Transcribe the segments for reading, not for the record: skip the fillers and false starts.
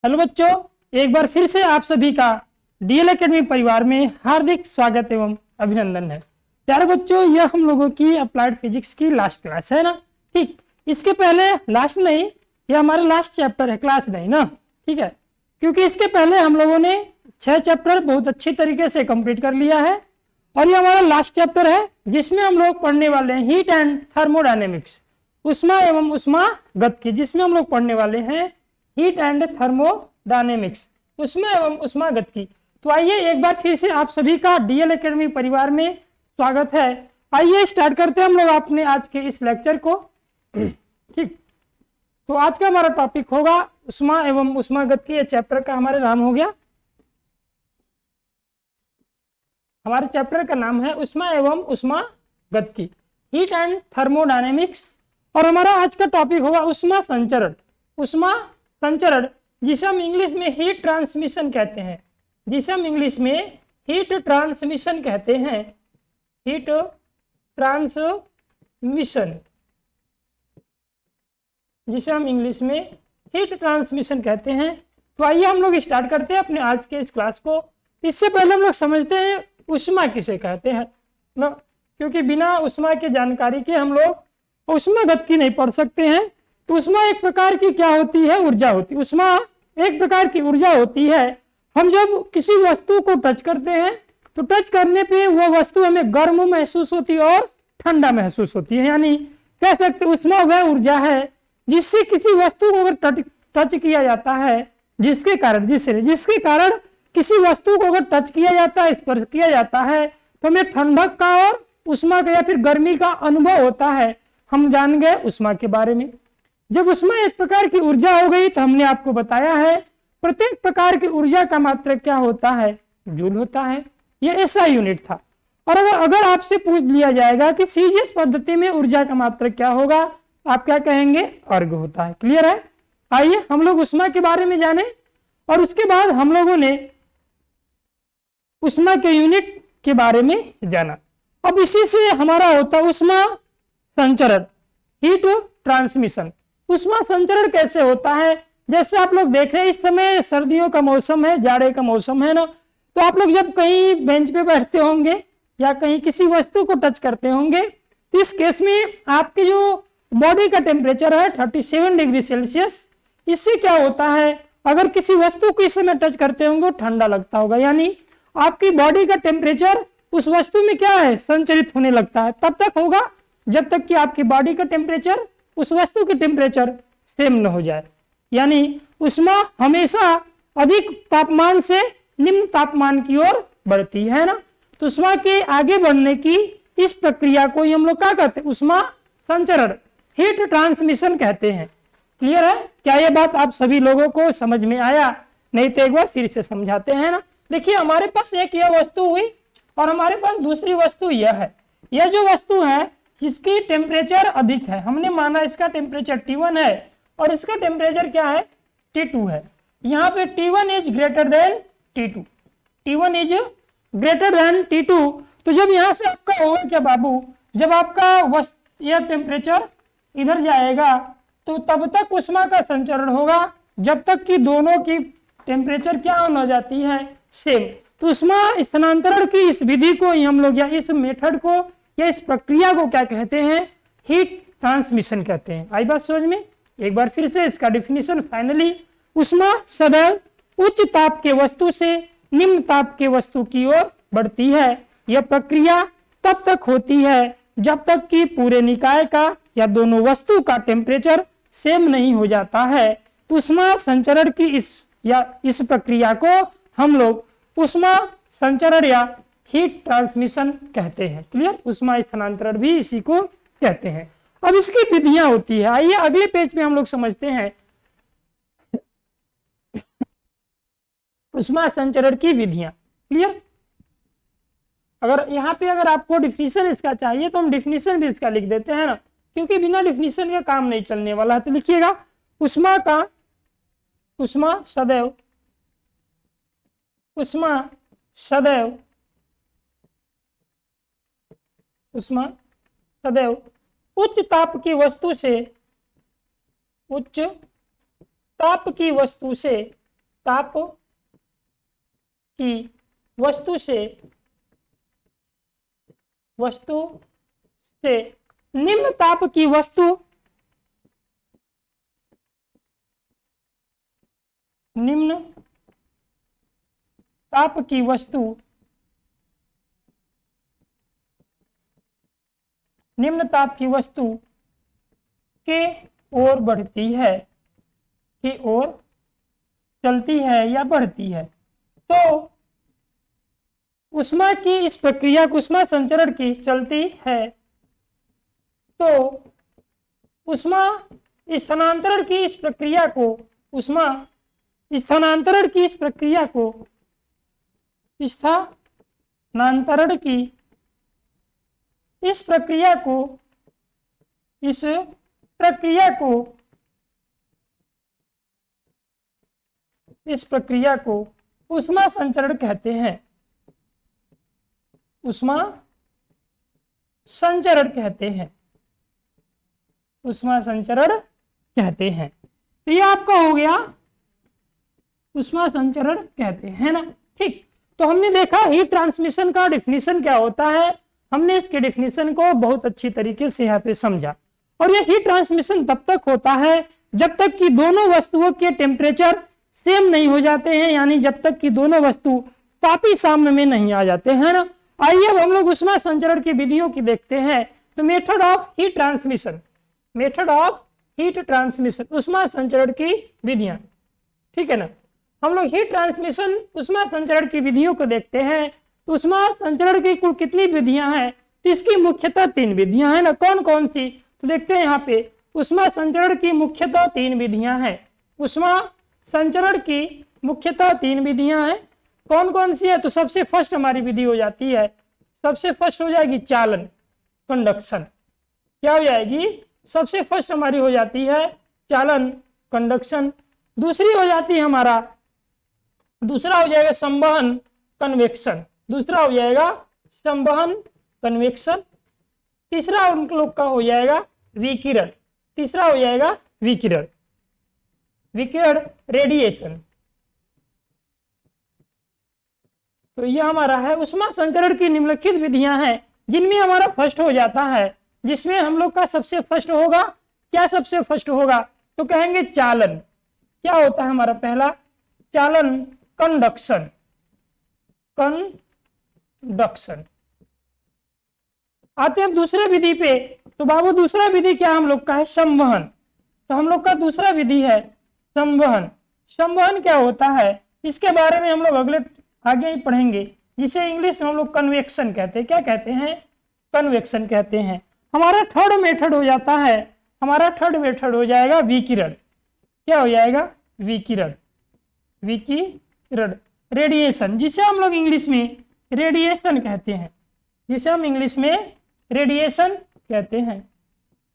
Hello बच्चों, एक बार फिर से आप सभी का डीएल एकेडमी परिवार में हार्दिक स्वागत एवं अभिनंदन है। प्यारे बच्चों, यह हम लोगों की अप्लाइड फिजिक्स की लास्ट क्लास है ना। ठीक, इसके पहले लास्ट नहीं, यह हमारा लास्ट चैप्टर है, क्लास नहीं ना। ठीक है, क्योंकि इसके पहले हम लोगों ने 6 चैप्टर बहुत अच्छी तरीके से कंप्लीट कर लिया है और यह हमारा लास्ट चैप्टर है जिसमें हम लोग पढ़ने वाले हैं हीट एंड थर्मोडायनेमिक्स, उष्मा एवं उष्मागतिकी, जिसमें हम लोग पढ़ने वाले हैं हीट एंड थर्मोडायनेमिक्स, उष्मा एवं उष्मागतिकी। तो आइए एक बार फिर से आप सभी का डीएल एकेडमी परिवार में स्वागत है। आइए स्टार्ट करते हैं हम लोग अपने आज के इस लेक्चर को। ठीक, तो आज का हमारा टॉपिक होगा उष्मा एवं उष्मागतिकी। ये चैप्टर का हमारा नाम हो गया, हमारे चैप्टर का नाम है उष्मा एवं उष्मागतिकी, हीट एंड थर्मोडायनेमिक्स। और हमारा आज का टॉपिक होगा उष्मा संचरण। उष्मा संचरण जिसे हम इंग्लिश में हीट ट्रांसमिशन कहते हैं, जिसे हम इंग्लिश में हीट ट्रांसमिशन कहते हैं, हीट ट्रांसमिशन, जिसे हम इंग्लिश में हीट ट्रांसमिशन कहते हैं। तो आइए हम लोग स्टार्ट करते हैं अपने आज के इस क्लास को। इससे पहले हम लोग समझते हैं उष्मा किसे कहते हैं ना, क्योंकि बिना उष्मा की जानकारी के हम लोग उष्मागतिकी नहीं पढ़ सकते हैं। तो उष्मा एक प्रकार की क्या होती है? ऊर्जा होती है। उष्मा एक प्रकार की ऊर्जा होती है। हम जब किसी वस्तु को टच करते हैं तो टच करने पे वह वस्तु हमें गर्म महसूस होती है और ठंडा महसूस होती है। यानी कह सकते उष्मा वह ऊर्जा है जिससे किसी वस्तु को अगर टच किया जाता है, जिसके कारण किसी वस्तु को अगर टच किया जाता है, स्पर्श किया जाता है, तो हमें ठंडक का और उष्मा का या फिर गर्मी का अनुभव होता है। हम जान गए उष्मा के बारे में। जब उष्मा एक प्रकार की ऊर्जा हो गई तो हमने आपको बताया है प्रत्येक प्रकार की ऊर्जा का मात्रक क्या होता है? जूल होता है। यह ऐसा यूनिट था। और अगर आपसे पूछ लिया जाएगा कि सीजीएस पद्धति में ऊर्जा का मात्रक क्या होगा, आप क्या कहेंगे? अर्ग होता है। क्लियर है? आइए हम लोग उष्मा के बारे में जाने और उसके बाद हम लोगों ने उष्मा के यूनिट के बारे में जाना। अब इसी से हमारा होता है उष्मा संचरण, हीट ट्रांसमिशन। उष्मा संचरण कैसे होता है? जैसे आप लोग देख रहे हैं इस समय सर्दियों का मौसम है, जाड़े का मौसम है ना, तो आप लोग जब कहीं बेंच पे बैठते होंगे या कहीं किसी वस्तु को टच करते होंगे तो इस केस में आपके जो बॉडी का टेम्परेचर है 37 डिग्री सेल्सियस। इससे क्या होता है, अगर किसी वस्तु को इस समय टच करते होंगे ठंडा लगता होगा, यानी आपकी बॉडी का टेम्परेचर उस वस्तु में क्या है? संचरित होने लगता है। तब तक होगा जब तक कि आपकी बॉडी का टेम्परेचर उस वस्तु के टेम्परेचर सेम न हो जाए। यानी उष्मा हमेशा अधिक तापमान से निम्न तापमान की ओर बढ़ती है ना। तो उष्मा के आगे बढ़ने की इस प्रक्रिया को हम लोग क्या कहते हैं? उष्मा संचरण, हीट ट्रांसमिशन कहते हैं। क्लियर है? क्या यह बात आप सभी लोगों को समझ में आया? नहीं तो एक बार फिर से समझाते हैं ना। देखिए, हमारे पास एक यह वस्तु हुई और हमारे पास दूसरी वस्तु यह है। यह जो वस्तु है इसकी टेम्परेचर अधिक है, हमने माना इसका टेम्परेचर T1 है और इसका टेम्परेचर क्या है? T2 है। यहाँ पे T1 is greater than T2, T1 is greater than T2। तो जब यहाँ से आपका होगा क्या बाबू, जब आपका यह टेम्परेचर इधर जाएगा तो तब तक उष्मा का संचरण होगा जब तक कि दोनों की टेम्परेचर क्या हो जाती है? सेम। तो उष्मा स्थानांतरण की इस विधि को हम लोग या इस मेथड को या इस प्रक्रिया को क्या कहते हैं? हीट ट्रांसमिशन कहते हैं। आई बात समझ में? एक बार फिर से इसका डिफिनीशन फाइनली, उष्मा सदैव उच्च ताप के वस्तु से निम्न ताप के वस्तु की ओर बढ़ती है। यह प्रक्रिया तब तक होती है जब तक कि पूरे निकाय का या दोनों वस्तु का टेम्परेचर सेम नहीं हो जाता है। तो उष्मा संचरण की इस प्रक्रिया को हम लोग उष्मा संचरण या हीट ट्रांसमिशन कहते हैं। क्लियर? उष्मा स्थानांतरण भी इसी को कहते हैं। अब इसकी विधियां होती है। आइए अगले पेज पे हम लोग समझते हैं उष्मा संचरण की विधियां। क्लियर? अगर यहाँ पे अगर आपको डिफिनीशन इसका चाहिए तो हम डिफिनीशन भी इसका लिख देते हैं ना, क्योंकि बिना डिफिनीशन का काम नहीं चलने वाला है। तो लिखिएगा, उष्मा सदैव उच्च ताप की वस्तु से ताप की वस्तु से निम्न ताप की वस्तु निम्न ताप की वस्तु निम्न ताप की वस्तु के ओर बढ़ती है, की ओर चलती है या बढ़ती है। तो ऊष्मा की इस प्रक्रिया को ऊष्मा संचरण की चलती है, तो ऊष्मा स्थानांतरण की इस प्रक्रिया को ऊष्मा स्थानांतरण की इस प्रक्रिया को स्थानांतरण की इस प्रक्रिया को इस प्रक्रिया को ऊष्मा संचरण कहते हैं, ऊष्मा संचरण कहते हैं, ऊष्मा संचरण कहते हैं। तो ये आपका हो गया ऊष्मा संचरण कहते हैं ना। ठीक, तो हमने देखा हीट ट्रांसमिशन का डिफिनीशन क्या होता है, हमने इसके डिफिनीशन को बहुत अच्छी तरीके से यहाँ पे समझा। और ये हीट ट्रांसमिशन तब तक होता है जब तक कि दोनों वस्तुओं के टेम्परेचर सेम नहीं हो जाते हैं, यानी जब तक कि दोनों वस्तु तापी साम्य में नहीं आ जाते हैं ना। आइए अब हम लोग ऊष्मा संचरण की विधियों की देखते हैं। तो मेथड ऑफ हीट ट्रांसमिशन, ऊष्मा संचरण की विधियां, ठीक है ना। हम लोग हीट ट्रांसमिशन ऊष्मा संचरण की विधियों को देखते हैं। तो ऊष्मा संचरण की कुल कितनी विधियां हैं, तो इसकी मुख्यतः 3 विधियां हैं ना। कौन कौन सी, तो देखते हैं यहाँ पे। ऊष्मा संचरण की मुख्यतः 3 विधियां हैं, ऊष्मा संचरण की मुख्यतः 3 विधियां हैं। कौन कौन सी है, तो सबसे फर्स्ट हमारी विधि हो जाती है, सबसे फर्स्ट हो जाएगी चालन, कंडक्शन। क्या हो जाएगी, सबसे फर्स्ट हमारी हो जाती है चालन, कंडक्शन। दूसरी हो जाती है हमारा, दूसरा हो जाएगा संवहन, कन्वेक्शन। दूसरा हो जाएगा संवहन, कन्वेक्शन। तीसरा उन लोग का हो जाएगा विकिरण। तीसरा हो जाएगा विकिरण, रेडिएशन। तो यह हमारा है ऊष्मा संचरण की निम्नलिखित विधियां हैं, जिनमें हमारा फर्स्ट हो जाता है, जिसमें हम लोग का सबसे फर्स्ट होगा। क्या सबसे फर्स्ट होगा, तो कहेंगे चालन। क्या होता है हमारा पहला, चालन, कंडक्शन। आते हैं दूसरे विधि पे। तो बाबू दूसरा विधि क्या हम लोग का है, संवहन। तो हम लोग का दूसरा विधि है संवहन। संवहन क्या होता है, इसके बारे में हम लोग आगे ही पढ़ेंगे, जिसे इंग्लिश में हम लोग कन्वेक्शन कहते हैं। क्या कहते हैं, कन्वेक्शन कहते हैं। हमारा थर्ड मेथड हो जाता है, हमारा थर्ड मेथड हो जाएगा विकिरण। क्या हो जाएगा, विकिरण, रेडिएशन, जिसे हम लोग इंग्लिश में रेडिएशन कहते हैं, जिसे हम इंग्लिश में रेडिएशन कहते हैं।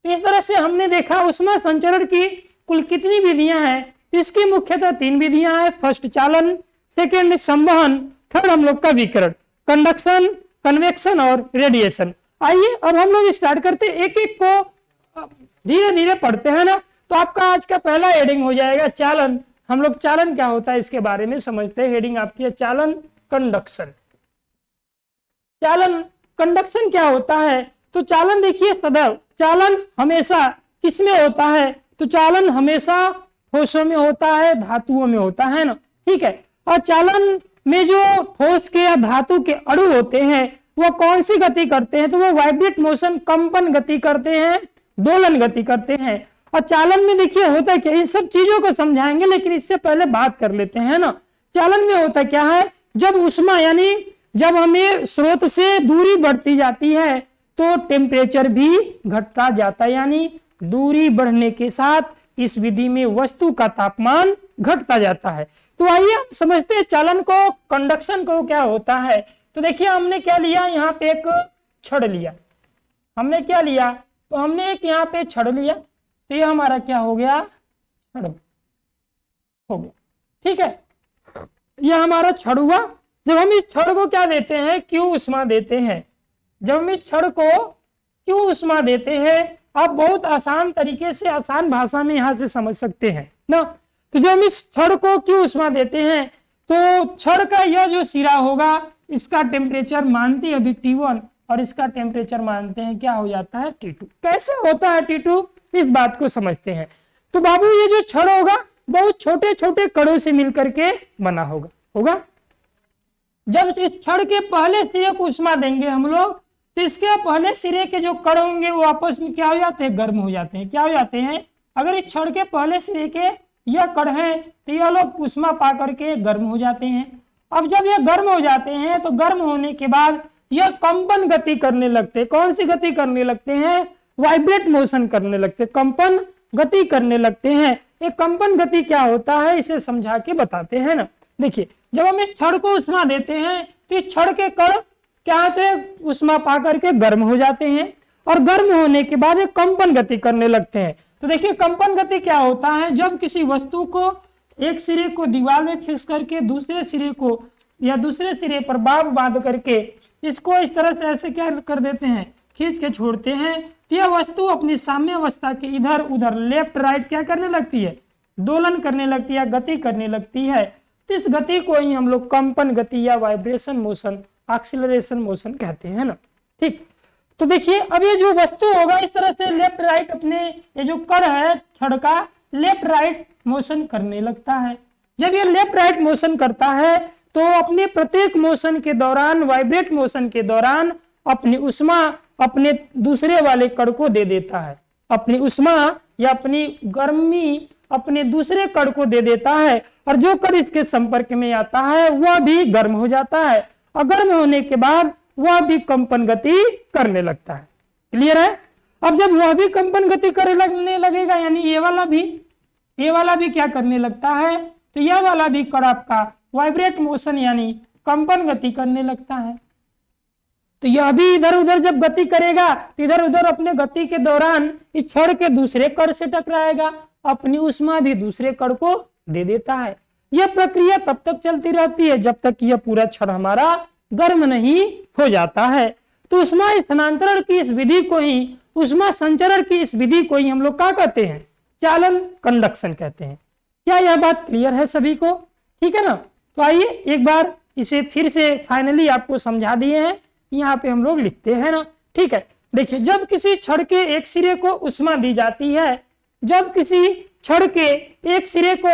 तो इस तरह से हमने देखा ऊष्मा संचरण की कुल कितनी विधियां हैं। इसकी मुख्यतः 3 विधियां हैं, फर्स्ट चालन, सेकेंड संवहन, थर्ड हम लोग का विकिरण, कंडक्शन, कन्वेक्शन और रेडिएशन। आइए अब हम लोग स्टार्ट करते हैं, एक एक को धीरे धीरे पढ़ते हैं ना। तो आपका आज का पहला हेडिंग हो जाएगा चालन। हम लोग चालन क्या होता है इसके बारे में समझते हैं। हेडिंग आपकी है चालन, कंडक्शन। चालन, कंडक्शन क्या होता है, तो चालन देखिए सदैव, चालन हमेशा किसमें होता है, तो चालन हमेशा ठोसों में होता है, धातुओं में होता है ना, ठीक है। और चालन में जो ठोस के या धातु के अणु होते हैं वो कौन सी गति करते हैं, तो वो वाइब्रेट मोशन, कंपन गति करते हैं, दोलन गति करते हैं। और चालन में देखिए होता है क्या, इन सब चीजों को समझाएंगे, लेकिन इससे पहले बात कर लेते हैं ना। चालन में होता क्या है, जब ऊष्मा यानी जब हमें स्रोत से दूरी बढ़ती जाती है तो टेम्परेचर भी घटता जाता है, यानी दूरी बढ़ने के साथ इस विधि में वस्तु का तापमान घटता जाता है। तो आइए हम समझते हैं चालन को, कंडक्शन को क्या होता है। तो देखिए हमने क्या लिया, यहाँ पे एक छड़ लिया, हमने क्या लिया, तो हमने एक यहाँ पे छड़ लिया, तो ये हमारा क्या हो गया, छड़ हो गया, ठीक है। ये हमारा छड़ हुआ। जब हम इस छड़ को क्या देते हैं, क्यों ऊष्मा देते हैं, जब हम इस छड़ को क्यों ऊष्मा देते हैं, आप बहुत आसान तरीके से, आसान भाषा में यहाँ से समझ सकते हैं ना। तो जो हम इस छड़ को क्यों उष्मा देते हैं, तो छड़ का यह जो सिरा होगा इसका टेम्परेचर मानते हैं अभी T1 और इसका टेम्परेचर मानते हैं क्या हो जाता है T2। कैसे होता है T2, इस बात को समझते हैं। तो बाबू ये जो छड़ होगा बहुत छोटे छोटे कणों से मिलकर के बना होगा। जब इस छड़ के पहले सिरे को उष्मा देंगे हम लोग, तो इसके पहले सिरे के जो कण होंगे वो आपस में क्या हो जाते हैं, गर्म हो जाते हैं। क्या हो जाते हैं, अगर इस छड़ के पहले सिरे के यह कण है तो यह लोग उष्मा पा करके गर्म हो जाते हैं। अब जब ये गर्म हो जाते हैं तो गर्म होने के बाद यह कंपन गति करने लगते हैं। कौन सी गति करने लगते हैं, वाइब्रेट मोशन करने लगते हैं, कंपन गति करने लगते हैं। ये कंपन गति क्या होता है इसे समझा के बताते हैं ना। देखिए जब हम इस छड़ को उष्मा देते हैं तो इस छड़ के कण क्या होते हैं, उष्मा पा करके गर्म हो जाते हैं और गर्म होने के बाद ये कंपन गति करने लगते हैं। तो देखिए कंपन गति क्या होता है, जब किसी वस्तु को एक सिरे को दीवार में फिक्स करके दूसरे सिरे को या दूसरे सिरे पर बाब बांध करके इसको इस तरह से ऐसे क्या कर देते हैं, खींच के छोड़ते हैं, तो यह वस्तु अपनी साम्य अवस्था के इधर उधर लेफ्ट राइट क्या करने लगती है, दोलन करने लगती है, गति करने लगती है। इस गति को ही हम लोग कंपन गति या वाइब्रेशन मोशन, एक्सीलरेशन मोशन कहते हैं ना। ठीक, तो देखिए अब ये जो वस्तु होगा इस तरह से लेफ्ट राइट अपने ये जो कण है छड़ का लेफ्ट राइट मोशन करने लगता है। जब ये लेफ्ट राइट मोशन करता है तो अपने प्रत्येक मोशन के दौरान, वाइब्रेट मोशन के दौरान अपनी उष्मा अपने दूसरे वाले कण को दे देता है। अपनी उष्मा या अपनी गर्मी अपने दूसरे कण को दे देता है और जो कण इसके संपर्क में आता है वह भी गर्म हो जाता है और गर्म होने के बाद वह भी कंपन गति करने लगता है। क्लियर है। अब जब वह भी कंपन गति करने लगेगा यानी ये वाला भी क्या करने लगता है, तो यह वाला भी कण आपका वाइब्रेट मोशन यानी कंपन गति करने लगता है। तो यह भी इधर उधर जब गति करेगा तो इधर उधर अपने गति के दौरान इस छड़ के दूसरे कण से टकराएगा, अपनी उष्मा भी दूसरे कण को दे देता है। यह प्रक्रिया तब तक चलती रहती है जब तक यह पूरा छड़ हमारा गर्म नहीं हो जाता है। तो उष्मा स्थानांतरण की इस विधि को ही, उष्मा संचरण की इस विधि को ही हम लोग क्या कहते हैं, चालन, कंडक्शन कहते हैं। क्या यह बात क्लियर है सभी को? ठीक है ना। तो आइए एक बार इसे फिर से फाइनली आपको समझा दिए हैं, यहाँ पे हम लोग लिखते हैं ना। ठीक है, देखिए जब किसी छड़ के एक सिरे को उष्मा दी जाती है, जब किसी छड़ के एक सिरे को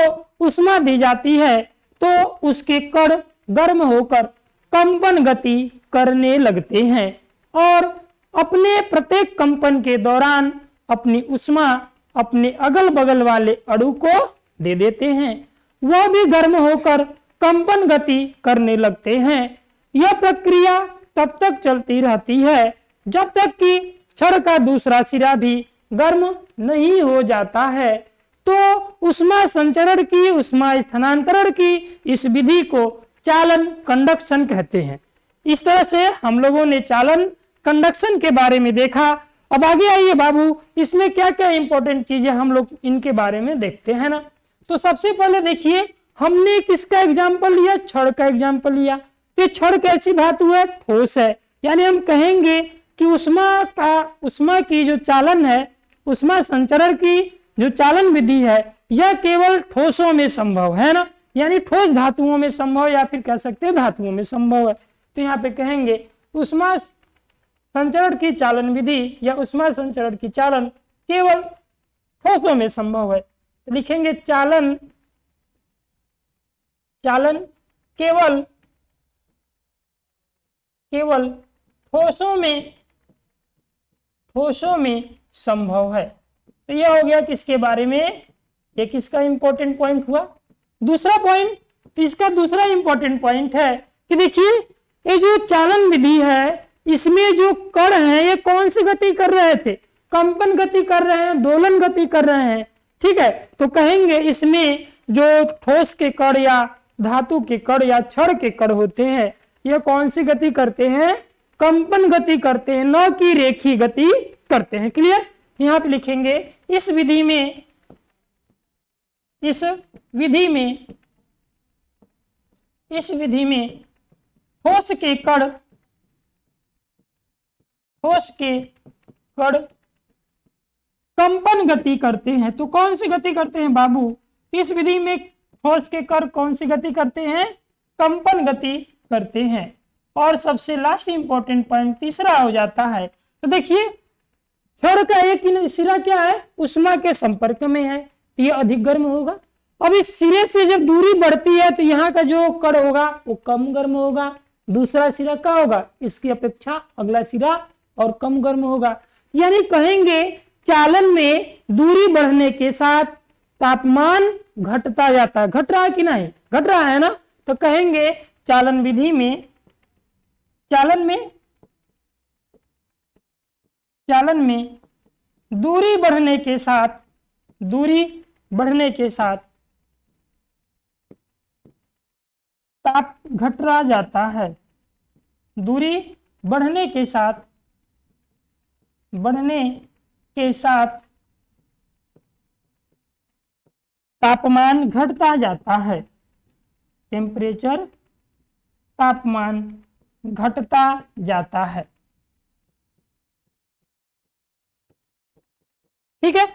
उष्मा दी जाती है तो उसके कण गर्म होकर कंपन गति करने लगते हैं और अपने प्रत्येक कंपन के दौरान अपनी उष्मा अपने अगल बगल वाले अणु को दे देते हैं, वह भी गर्म होकर कंपन गति करने लगते हैं। यह प्रक्रिया तब तक चलती रहती है जब तक कि छड़ का दूसरा सिरा भी गर्म नहीं हो जाता है। तो उष्मा संचरण की, उष्मा स्थानांतरण की इस विधि को चालन, कंडक्शन कहते हैं। इस तरह से हम लोगों ने चालन, कंडक्शन के बारे में देखा। अब आगे आइए बाबू, इसमें क्या क्या इंपॉर्टेंट चीजें हम लोग इनके बारे में देखते हैं ना। तो सबसे पहले देखिए हमने किसका एग्जाम्पल लिया, छड़ का एग्जाम्पल लिया। तो छड़ कैसी धातु है, ठोस है, यानी हम कहेंगे कि उष्मा की जो चालन है, उष्मा संचरण की जो चालन विधि है यह केवल ठोसों में संभव है ना, यानी ठोस धातुओं में संभव या फिर कह सकते हैं धातुओं में संभव है। तो यहाँ पे कहेंगे उष्मा संचरण की चालन विधि या उष्मा संचरण की चालन केवल ठोसों में संभव है। तो लिखेंगे चालन केवल ठोसों में संभव है। तो यह हो गया किसके बारे में, ये किसका इंपॉर्टेंट पॉइंट हुआ। दूसरा पॉइंट, तो इसका दूसरा इंपॉर्टेंट पॉइंट है कि देखिए ये जो चालन विधि है इसमें जो कण हैं ये कौन सी गति कर रहे थे, कंपन गति कर रहे हैं, दोलन गति कर रहे हैं। ठीक है, तो कहेंगे इसमें जो ठोस के कण या धातु के कण या छड़ के कण होते हैं ये कौन सी गति करते हैं, कंपन गति करते हैं, न कि रेखीय गति करते हैं। क्लियर। यहाँ पे लिखेंगे इस विधि में ठोस के कण कंपन गति करते हैं। तो कौन सी गति करते हैं बाबू, इस विधि में ठोस के कण कौन सी गति करते हैं? कंपन गति करते हैं। और सबसे लास्ट इंपॉर्टेंट पॉइंट तीसरा हो जाता है। तो देखिए छड़ का एक सिरा क्या है? उष्मा के संपर्क में है, तो ये अधिक गर्म होगा। अब इस सिरे से जब दूरी बढ़ती है तो यहाँ का जो कण होगा वो कम गर्म होगा। दूसरा सिरा क्या होगा? इसकी अपेक्षा अगला सिरा और कम गर्म होगा। यानी कहेंगे चालन में दूरी बढ़ने के साथ तापमान घटता जाता है। घट रहा है कि नहीं? घट रहा है ना। तो कहेंगे चालन विधि में चालन में दूरी बढ़ने के साथ ताप घटता जाता है। दूरी बढ़ने के साथ तापमान घटता जाता है। टेम्परेचर तापमान घटता जाता है। ठीक है,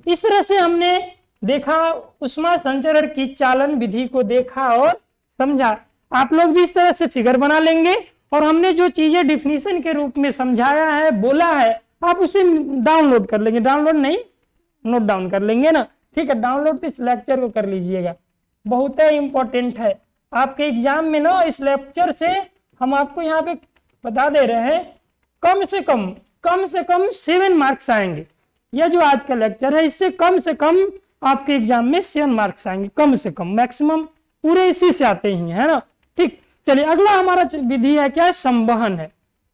इस तरह से हमने देखा उष्मा संचरण की चालन विधि को देखा और समझा। आप लोग भी इस तरह से फिगर बना लेंगे और हमने जो चीजें डिफिनीशन के रूप में समझाया है, बोला है, आप उसे डाउनलोड कर लेंगे। डाउनलोड नहीं, नोट डाउन कर लेंगे ना। ठीक है, डाउनलोड तो इस लेक्चर को कर लीजिएगा, बहुत ही इंपॉर्टेंट है आपके एग्जाम में ना। इस लेक्चर से हम आपको यहाँ पे बता दे रहे हैं कम से कम 7 मार्क्स आएंगे। यह जो आज का लेक्चर है इससे कम से कम आपके एग्जाम में 7 मार्क्स आएंगे, कम से कम। मैक्सिमम पूरे इसी से आते ही है ना। ठीक, चलिए अगला हमारा विधि है क्या? संवहन है।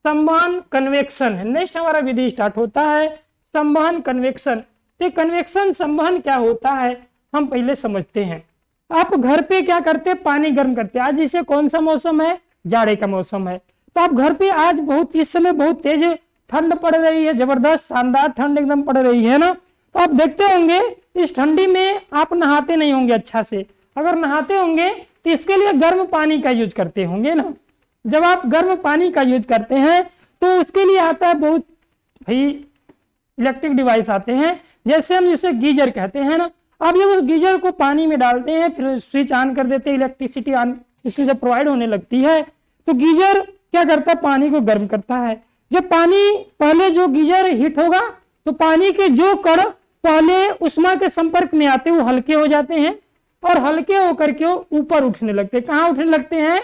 संवहन कन्वेक्शन है। नेक्स्ट हमारा विधि स्टार्ट होता है संवहन कन्वेक्शन। तो कन्वेक्शन संवहन क्या होता है हम पहले समझते हैं। आप घर पे क्या करते हैं? पानी गर्म करते हैं। आज जैसे कौन सा मौसम है? जाड़े का मौसम है। तो आप घर पे आज इस समय बहुत तेज ठंड पड़ रही है, जबरदस्त शानदार ठंड एकदम पड़ रही है ना। तो आप देखते होंगे इस ठंडी में आप नहाते नहीं होंगे अच्छा से। अगर नहाते होंगे तो इसके लिए गर्म पानी का यूज करते होंगे ना। जब आप गर्म पानी का यूज करते हैं तो उसके लिए आता है बहुत भाई इलेक्ट्रिक डिवाइस आते हैं, जैसे हम जिसे गीजर कहते हैं ना। अब जब उस गीजर को पानी में डालते हैं, फिर स्विच ऑन कर देते हैं, इलेक्ट्रिसिटी ऑन इसमें जब प्रोवाइड होने लगती है तो गीजर क्या करता है? पानी को गर्म करता है। जब पानी पहले जो गीजर हीट होगा तो पानी के जो कण पहले उष्मा के संपर्क में आते हैं वो हल्के हो जाते हैं और हल्के होकर के ऊपर उठने लगते हैं। कहाँ उठने लगते हैं?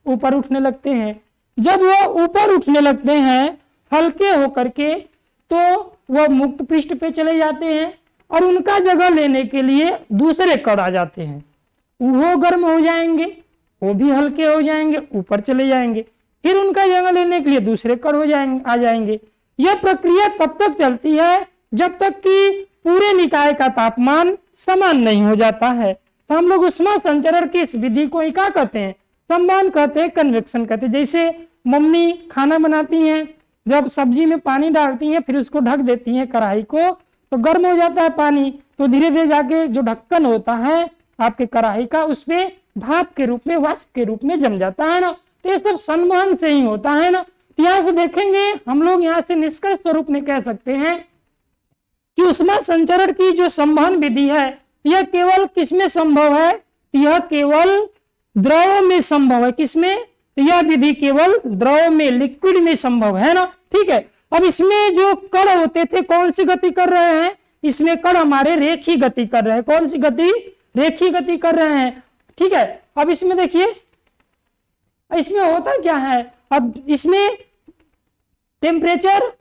ऊपर उठने लगते हैं। जब वो ऊपर उठने लगते हैं हल्के होकर के तो वह मुक्त पृष्ठ पे चले जाते हैं और उनका जगह लेने के लिए दूसरे कण आ जाते हैं। वो गर्म हो जाएंगे, वो भी हल्के हो जाएंगे, ऊपर चले जाएंगे, फिर उनका जगह लेने के लिए दूसरे कण आ जाएंगे। यह प्रक्रिया तब तक चलती है जब तक कि पूरे निकाय का तापमान समान नहीं हो जाता है। तो हम लोग उष्मा संचरण की इस विधि को ही क्या कहते हैं? संवहन कहते हैं, कन्वेक्शन कहते हैं। जैसे मम्मी खाना बनाती हैं, जब सब्जी में पानी डालती हैं फिर उसको ढक देती हैं कढ़ाई को, तो गर्म हो जाता है पानी, तो धीरे धीरे जाके जो ढक्कन होता है आपके कढ़ाई का उस पे भाप के रूप में, वाष्प के रूप में जम जाता है ना। तो ये सब संवहन से ही होता है ना। तो यहाँ से देखेंगे हम लोग, यहाँ से निष्कर्ष स्वरूप में कह सकते हैं कि उष्मा संचरण की जो संवहन विधि है यह केवल किसमें संभव है? यह केवल द्रव में संभव है। किसमें? यह विधि केवल द्रव में, लिक्विड में संभव है ना। ठीक है, अब इसमें जो कण होते थे कौन सी गति कर रहे हैं? इसमें कण हमारे रेखीय गति कर रहे हैं। कौन सी गति? रेखीय गति कर रहे हैं। ठीक है, अब इसमें देखिए इसमें होता क्या है? अब इसमें टेम्परेचर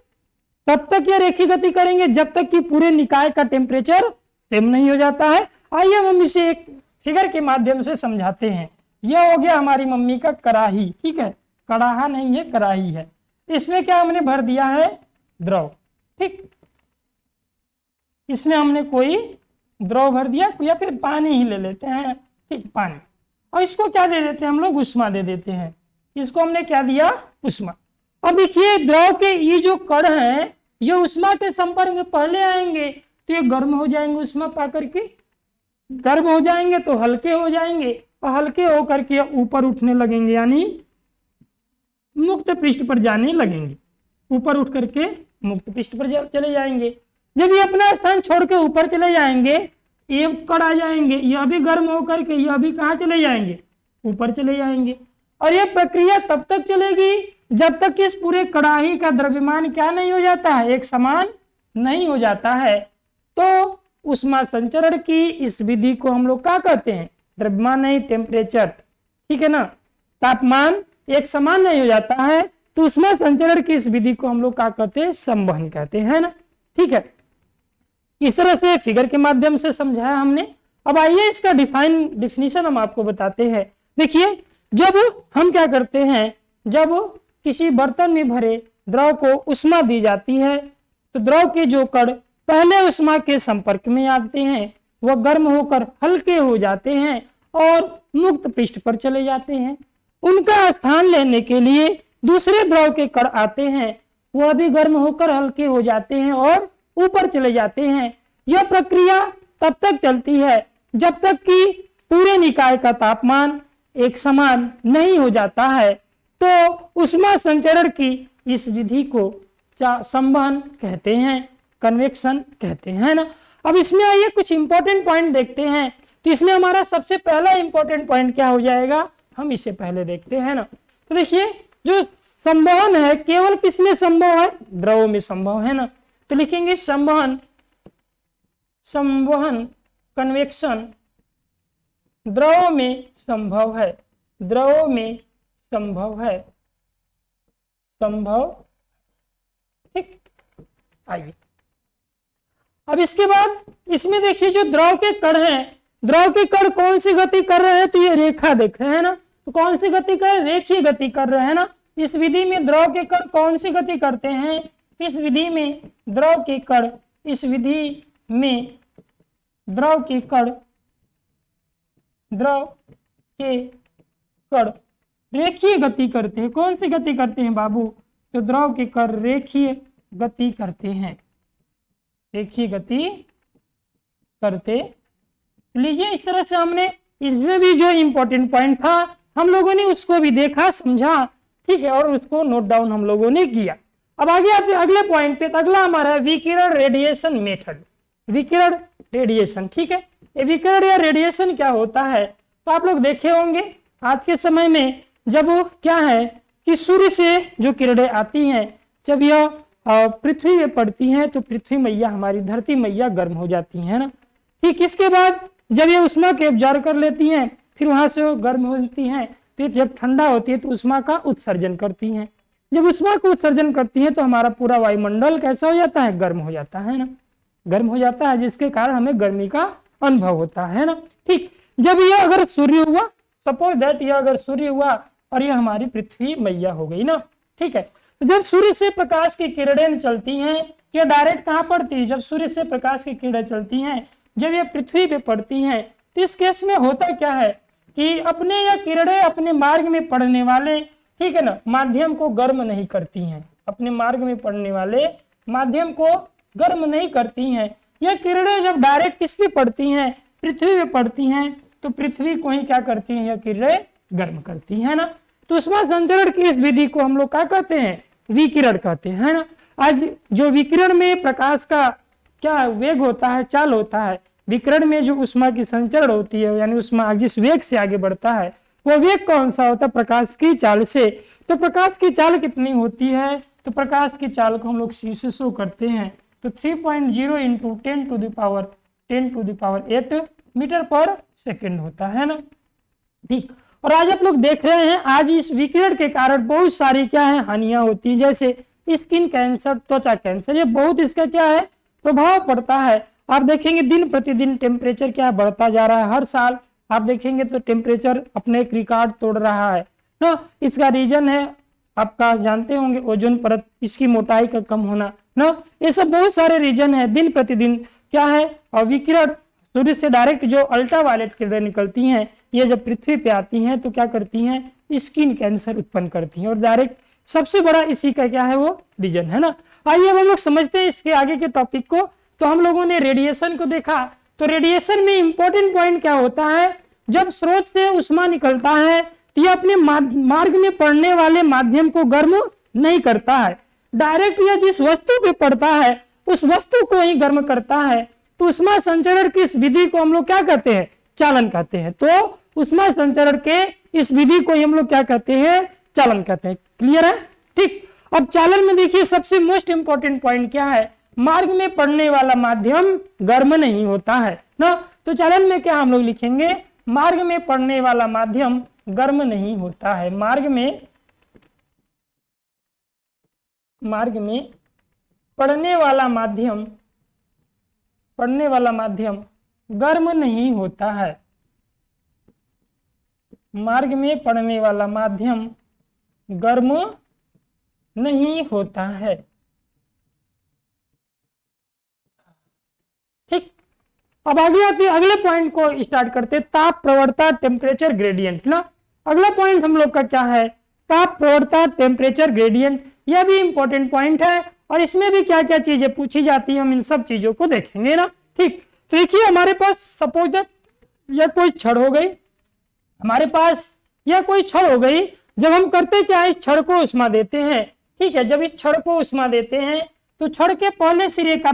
तब तक यह रेखीय गति करेंगे जब तक कि पूरे निकाय का टेम्परेचर सेम नहीं हो जाता है। आइए हम इसे एक फिगर के माध्यम से समझाते हैं। यह हो गया हमारी मम्मी का कड़ाही। ठीक है, कड़ाहा नहीं है, कड़ाही है। इसमें क्या हमने भर दिया है? द्रव। ठीक, इसमें हमने कोई द्रव भर दिया या फिर पानी ही ले लेते हैं। ठीक, पानी। और इसको क्या दे देते हैं हम लोग? उष्मा दे देते हैं। इसको हमने क्या दिया? उष्मा। अब देखिए द्रव के ये जो कण हैं ये उष्मा के संपर्क में पहले आएंगे तो ये गर्म हो जाएंगे, उष्मा पाकर के गर्म हो जाएंगे तो हल्के हो जाएंगे और हल्के होकर के ऊपर उठने लगेंगे, यानी मुक्त पृष्ठ पर जाने लगेंगे। ऊपर उठ करके मुक्त पृष्ठ पर चले जाएंगे। जब ये अपना स्थान छोड़ के ऊपर चले जाएंगे ये कण आ जाएंगे, यह भी गर्म होकर के यह भी कहाँ चले जाएंगे, ऊपर चले जाएंगे। और यह प्रक्रिया तब तक चलेगी जब तक इस पूरे कड़ाही का द्रव्यमान क्या नहीं हो जाता है, एक समान नहीं हो जाता है। तो उष्मा संचरण की इस विधि को हम लोग क्या कहते हैं, द्रव्यमान नहीं, टेम्परेचर, ठीक है ना, तापमान एक समान नहीं हो जाता है तो उष्मा संचरण की इस विधि को हम लोग क्या कहते हैं, संवहन कहते हैं ना, ठीक है। इस तरह से फिगर के माध्यम से समझाया हमने। अब आइए इसका डिफिनीशन हम आपको बताते हैं। देखिए, जब हम क्या करते हैं, जब किसी बर्तन में भरे द्रव को उष्मा दी जाती है तो द्रव के जो कण पहले उष्मा के संपर्क में आते हैं वह गर्म होकर हल्के हो जाते हैं और मुक्त पृष्ठ पर चले जाते हैं। उनका स्थान लेने के लिए दूसरे द्रव के कण आते हैं, वह भी गर्म होकर हल्के हो जाते हैं और ऊपर चले जाते हैं। यह प्रक्रिया तब तक चलती है जब तक कि पूरे निकाय का तापमान एक समान नहीं हो जाता है। तो उष्मा संचरण की इस विधि को संवहन कहते हैं, कन्वेक्शन कहते हैं ना। अब इसमें आइए कुछ इंपॉर्टेंट पॉइंट देखते हैं। तो इसमें हमारा सबसे पहला इंपॉर्टेंट पॉइंट क्या हो जाएगा, हम इसे पहले देखते हैं ना। तो देखिए, जो संवहन है केवल किसमें संभव है, द्रव में संभव है ना। तो लिखेंगे संवहन, संवहन कन्वेक्शन द्रव में संभव है, द्रव में संभव है, संभव, ठीक। आइए अब इसके बाद इसमें देखिए जो द्रव के कण हैं, द्रव के कण कौन सी गति कर रहे हैं, तो ये रेखा देख रहे हैं ना। तो कौन सी गति कर रहे हैं, रेखीय गति कर रहे हैं ना। इस विधि में द्रव के कण कौन सी गति करते हैं, इस विधि में द्रव के कण, इस विधि में द्रव के कण, द्रव के कण रेखीय गति करते हैं। कौन सी गति करते हैं बाबू, तो द्रव के कण रेखीय गति करते हैं, रेखीय गति करते। लीजिए, इस तरह से हमने इसमें भी जो इंपॉर्टेंट पॉइंट था हम लोगों ने उसको भी देखा, समझा, ठीक है, और उसको नोट डाउन हम लोगों ने किया। अब आगे आते अगले पॉइंट पे। अगला हमारा है विकिरण रेडिएशन मेथड, विकिरण रेडिएशन, ठीक है। ये विकिरण या रेडिएशन क्या होता है, तो आप लोग देखे होंगे आज के समय में जब वो क्या है कि सूर्य से जो किरणें आती हैं, जब यह पृथ्वी में पड़ती हैं तो पृथ्वी मैया, हमारी धरती मैया गर्म हो जाती है ना। ठीक, इसके बाद जब ये उष्मा के एब्जॉर्ब कर लेती हैं, फिर वहां से वो गर्म होती हैं, तो जब ठंडा होती है तो उष्मा का उत्सर्जन करती हैं। जब उष्मा को उत्सर्जन करती है तो हमारा पूरा वायुमंडल कैसा हो जाता है, गर्म हो जाता है ना, गर्म हो जाता है, जिसके कारण हमें गर्मी का अनुभव होता है ना। ठीक, जब यह अगर सूर्य हुआ, सपोज दैट यह अगर सूर्य हुआ और यह हमारी पृथ्वी मैया हो गई ना, ठीक है। तो जब सूर्य से प्रकाश की किरणें चलती हैं, यह डायरेक्ट कहाँ पड़ती है, जब सूर्य से प्रकाश की किरणें चलती हैं, जब यह पृथ्वी पे पड़ती हैं, तो इस केस में होता क्या है कि अपने यह किरणें अपने मार्ग में पड़ने वाले, ठीक है ना, माध्यम को गर्म नहीं करती हैं, अपने मार्ग में पड़ने वाले माध्यम को गर्म नहीं करती हैं। यह किरणें जब डायरेक्ट किस पे पड़ती हैं, पृथ्वी पे पड़ती हैं, तो पृथ्वी को ही क्या करती हैं, यह किरणें गर्म करती है ना। तो उष्मा संचरण की इस विधि को हम लोग क्या कहते हैं, विकिरण कहते हैं ना। आज जो विकिरण में प्रकाश का क्या वेग होता है, चाल होता है, विकिरण में जो उष्मा की संचरण होती है, यानी उष्मा जिस वेग से आगे बढ़ता है वो वेग कौन सा होता है, प्रकाश की चाल से। तो प्रकाश की चाल कितनी होती है, तो प्रकाश की चाल को हम लोग सी से शो करते हैं, तो 3.0 into 10 to the power 8 metre पर सेकेंड होता है ना। ठीक, और आज आप लोग देख रहे हैं आज इस विकिरण के कारण बहुत सारी क्या है हानियां होती है, जैसे स्किन कैंसर, त्वचा कैंसर, ये बहुत इसका क्या है प्रभाव पड़ता है। आप देखेंगे दिन प्रतिदिन टेम्परेचर क्या बढ़ता जा रहा है, हर साल आप देखेंगे तो टेम्परेचर अपने एक रिकॉर्ड तोड़ रहा है ना। इसका रीजन है आपका जानते होंगे ओजोन परत, इसकी मोटाई का कम होना ना, ये सब बहुत सारे रीजन है। दिन प्रतिदिन क्या है, और विकिरण सूर्य से डायरेक्ट जो अल्ट्रावायलेट किरणें निकलती हैं, ये जब पृथ्वी पे आती हैं तो क्या करती हैं, स्किन कैंसर उत्पन्न करती हैं, और डायरेक्ट सबसे बड़ा इसी का क्या है वो रीजन है ना। आइए अब हम लोग समझते हैं इसके आगे के टॉपिक को। तो हम लोगों ने रेडिएशन को देखा, तो रेडिएशन में इंपॉर्टेंट पॉइंट क्या होता है, जब स्रोत से उष्मा निकलता है तो यह अपने मार्ग में पड़ने वाले माध्यम को गर्म नहीं करता है, डायरेक्ट यह जिस वस्तु पे पड़ता है उस वस्तु को ही गर्म करता है। तो ऊष्मा संचरण की इस विधि को हम लोग क्या कहते हैं, चालन कहते हैं। तो ऊष्मा संचरण के इस विधि को हम लोग क्या कहते हैं, चालन कहते हैं। क्लियर है, ठीक। अब चालन में देखिए सबसे मोस्ट इंपॉर्टेंट पॉइंट क्या है, मार्ग में पड़ने वाला माध्यम गर्म नहीं होता है ना। तो चालन में क्या हम लोग लिखेंगे, मार्ग में पड़ने वाला माध्यम गर्म नहीं होता है। मार्ग में पड़ने वाला माध्यम गर्म नहीं होता है। मार्ग में पड़ने वाला माध्यम गर्म नहीं होता है, ठीक। अब आगे आते हैं, अगले पॉइंट को स्टार्ट करते हैं, ताप प्रवणता टेम्परेचर ग्रेडियंट ना। अगला पॉइंट हम लोग का क्या है, ताप प्रवणता टेम्परेचर ग्रेडियंट। यह भी इंपॉर्टेंट पॉइंट है और इसमें भी क्या क्या चीजें पूछी जाती है, हम इन सब चीजों को देखेंगे ना, ठीक। तो देखिए हमारे पास सपोज दैट यह कोई छड़ हो गई, हमारे पास यह कोई छड़ हो गई। जब हम करते क्या है, छड़ को उष्मा देते हैं, ठीक है। जब इस छड़ को उष्मा देते हैं तो छड़ के पहले सिरे का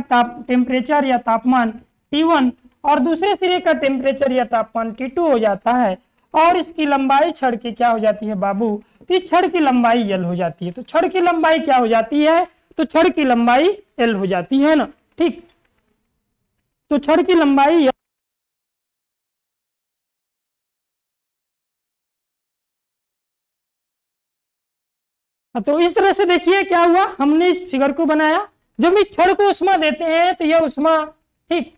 टेम्परेचर या तापमान T1 और दूसरे सिरे का टेम्परेचर या तापमान T2 हो जाता है और इसकी लंबाई छड़ की क्या हो जाती है बाबू, तो इस छड़ की लंबाई L हो जाती है। तो छड़ की लंबाई क्या हो जाती है, तो छड़ की लंबाई L हो जाती है ना, ठीक। तो छड़ की लंबाई तो इस तरह से देखिए क्या हुआ, हमने इस फिगर को बनाया। जब इस छड़ को उष्मा देते हैं तो यह उष्मा, ठीक,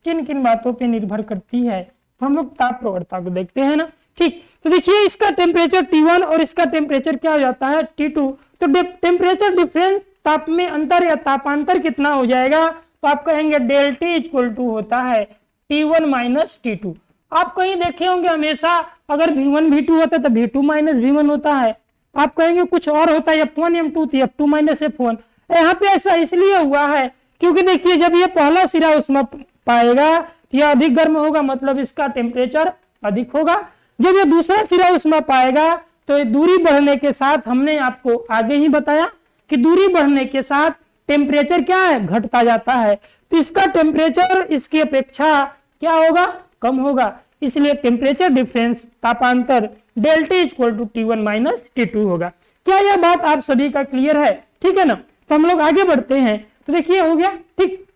किन किन बातों पे निर्भर करती है, तो हम लोग ताप प्रवणता को देखते हैं ना, ठीक। तो देखिए इसका टेम्परेचर T1 और इसका टेम्परेचर क्या हो जाता है T2। तो टेम्परेचर डिफरेंस, ताप में अंतर या तापांतर कितना हो जाएगा, तो आप कहेंगे डेल T इक्वल टू होता है T1 माइनस T2। आप कहीं देखे होंगे हमेशा अगर V1 V2 होता है तो V2 माइनस V1 होता है। आप कहेंगे कुछ और होता है F1 M2 तो F2 माइनस F1। यहाँ पे ऐसा इसलिए हुआ है क्योंकि देखिए जब ये पहला सिरा उष्मा पाएगा तो यह अधिक गर्म होगा, मतलब इसका टेम्परेचर अधिक होगा। जब ये दूसरा सिरा उष्मा पाएगा तो ये दूरी बढ़ने के साथ, हमने आपको आगे ही बताया कि दूरी बढ़ने के साथ टेम्परेचर क्या है, घटता जाता है। तो इसका टेम्परेचर इसकी अपेक्षा क्या होगा, कम होगा। इसलिए टेम्परेचर डिफरेंस, तापांतर del T equal to T1 minus T2 होगा। क्या यह बात आप सभी का क्लियर है, ठीक है ना। तो हम लोग आगे बढ़ते हैं। तो देखिए हो गया, ठीक।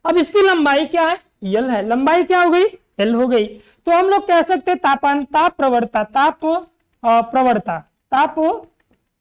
अब इसकी लंबाई क्या है, L है, लंबाई क्या हो गई, L हो गई। तो हम लोग कह सकते हैं ताप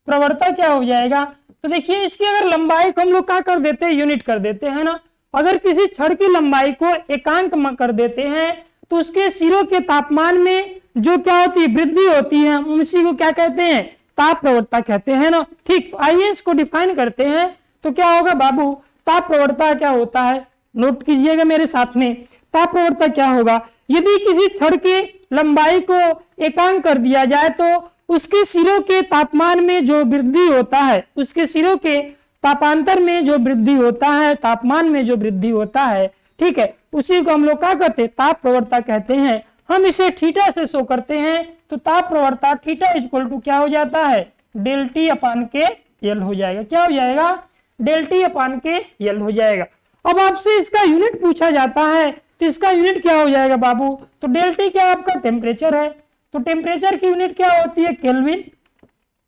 प्रवणता क्या हो जाएगा। तो देखिए इसकी अगर लंबाई को हम लोग क्या कर देते हैं, यूनिट कर देते हैं ना। अगर किसी छड़ की लंबाई को एकांक में कर देते हैं तो उसके सिरों के तापमान में जो क्या होती है, वृद्धि होती है, उसी को क्या कहते हैं, ताप प्रवणता कहते हैं ना, ठीक। तो आइए इसको डिफाइन करते हैं। तो क्या होगा बाबू, ताप प्रवणता क्या होता है, नोट कीजिएगा मेरे साथ में। ताप प्रवणता क्या होगा, यदि किसी छड़ की लंबाई को एकांक कर दिया जाए तो उसके सिरों के तापमान में जो वृद्धि होता है, उसके सिरों के तापांतर में जो वृद्धि होता है, तापमान में जो वृद्धि होता है, ठीक है, उसी को हम लोग क्या कहते हैं, ताप प्रवणता कहते हैं। हम इसे थीटा से शो करते हैं। तो ताप प्रवणता थीटा इक्वल टू क्या हो जाता है, डेल T अपान के L हो जाएगा। क्या हो जाएगा, डेल T अपान के L हो जाएगा। अब आपसे इसका यूनिट पूछा जाता है तो इसका यूनिट क्या हो जाएगा बाबू, तो डेल T क्या आपका टेम्परेचर है, तो टेम्परेचर की यूनिट क्या होती है, केल्विन।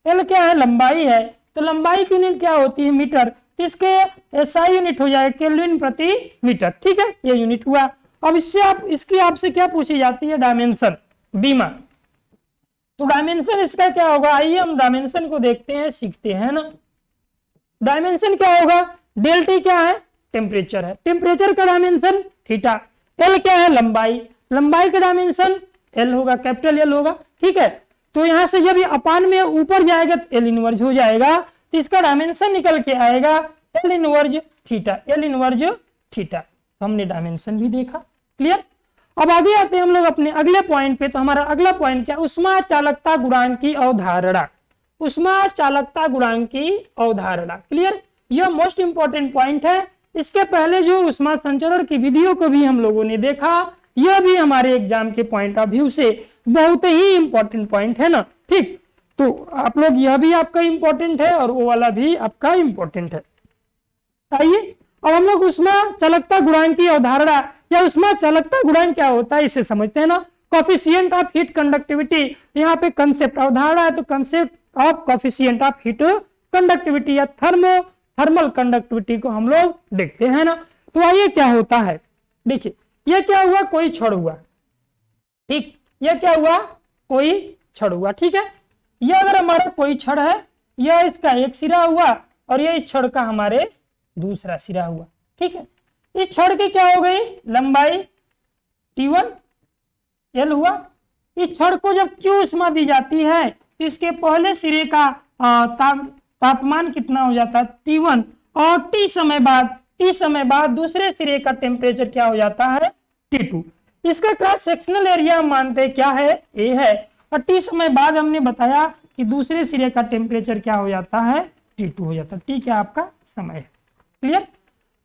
L क्या है, लंबाई है, तो लंबाई की यूनिट क्या होती है, मीटर। तो इसके SI यूनिट हो जाएगा केल्विन प्रति मीटर, ठीक है, ये यूनिट हुआ। अब इसकी आपसे क्या पूछी जाती है, डायमेंशन, बीमा। तो डायमेंशन इसका क्या होगा, आइए हम डायमेंशन को देखते हैं, सीखते हैं ना। डायमेंशन क्या होगा, डेल T क्या है, टेम्परेचर है, टेम्परेचर का डायमेंशन थीटा। L क्या है, लंबाई, लंबाई का डायमेंशन L होगा, कैपिटल L होगा, ठीक है। तो यहां से जब ये अपान में ऊपर जाएगा तो L इनवर्ज हो जाएगा, तो इसका डायमेंशन निकल के आएगा L इनवर्ज थीटा, L इनवर्ज थीटा। तो हमने डायमेंशन भी देखा, क्लियर। अब आगे आते हैं हम लोग अपने अगले पॉइंट पे। तो हमारा अगला पॉइंट क्या, उष्मा चालकता गुणांक की अवधारणा, उष्मा चालकता गुणांक की अवधारणा, क्लियर। यह मोस्ट इंपॉर्टेंट पॉइंट है। इसके पहले जो उष्मा संचरण की विधियों को भी हम लोगों ने देखा, यह भी हमारे एग्जाम के पॉइंट ऑफ व्यू से बहुत ही इंपॉर्टेंट पॉइंट है ना, ठीक। तो आप लोग, यह भी आपका इंपॉर्टेंट है और वो वाला भी आपका इंपॉर्टेंट है। आइए अब हम लोग उष्मा चालकता गुणांक की अवधारणा या उष्मा चालकता गुणांक क्या होता है इसे समझते हैं ना। कोफिशिएंट ऑफ हीट कंडक्टिविटी, यहाँ पे कंसेप्ट अवधारणा है तो concept of coefficient of heat conductivity या थर्मल कंडक्टिविटी को हम लोग देखते हैं ना। तो आइए क्या होता है, देखिए ये क्या हुआ, कोई छड़ हुआ, ठीक, ये क्या हुआ, कोई छड़ हुआ, ठीक है। ये अगर हमारा कोई छड़ है, यह इसका एक सिरा हुआ और ये इस छड़ का हमारे दूसरा सिरा हुआ, ठीक है। इस छड़ की क्या हो गई, लंबाई T1 L हुआ। इस छड़ को जब Q उष्मा दी जाती है, इसके पहले सिरे का तापमान कितना हो जाता है T1 और T समय बाद दूसरे सिरे का टेम्परेचर क्या हो जाता है T2। इसका क्रॉस सेक्शनल एरिया हम मानते क्या है, A है, और T समय बाद हमने बताया कि दूसरे सिरे का टेम्परेचर क्या हो जाता है T2 हो जाता है, ठीक है, आपका समय है, क्लियर।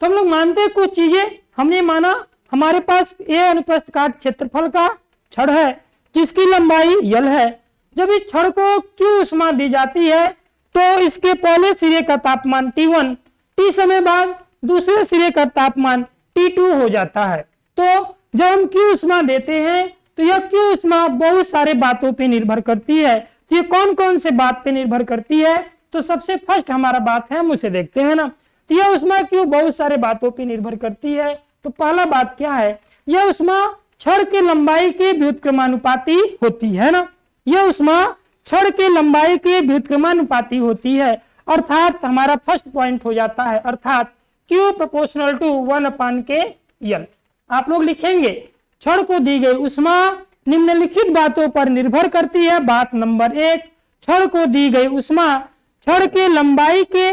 तो हम लोग मानते हैं कुछ चीजें, हमने माना हमारे पास A अनुप्रस्थ काट क्षेत्रफल का छड़ है जिसकी लंबाई L है। जब इस छड़ को Q उष्मा दी जाती है तो इसके पहले सिरे का तापमान T1, T समय बाद दूसरे सिरे का तापमान T2 हो जाता है। तो जब हम Q उष्मा देते हैं तो यह Q उष्मा बहुत सारे बातों पे निर्भर करती है। ये कौन कौन से बात पे निर्भर करती है, तो सबसे फर्स्ट हमारा बात है, हम उसे देखते हैं ना। तो यह उष्मा क्यों बहुत सारे बातों पे निर्भर करती है, तो पहला बात क्या है, यह उष्मा छड़ के लंबाई के व्युत्क्रमानुपाती होती है ना। यह उष्मा छड़ के लंबाई के व्युत्क्रमानुपाती होती है, अर्थात हमारा फर्स्ट पॉइंट हो जाता है, अर्थात Q प्रोपोर्शनल टू 1/K/L। आप लोग लिखेंगे छड़ को दी गई उष्मा निम्नलिखित बातों पर निर्भर करती है। बात नंबर 1, छड़ को दी गई उष्मा छड़ के लंबाई के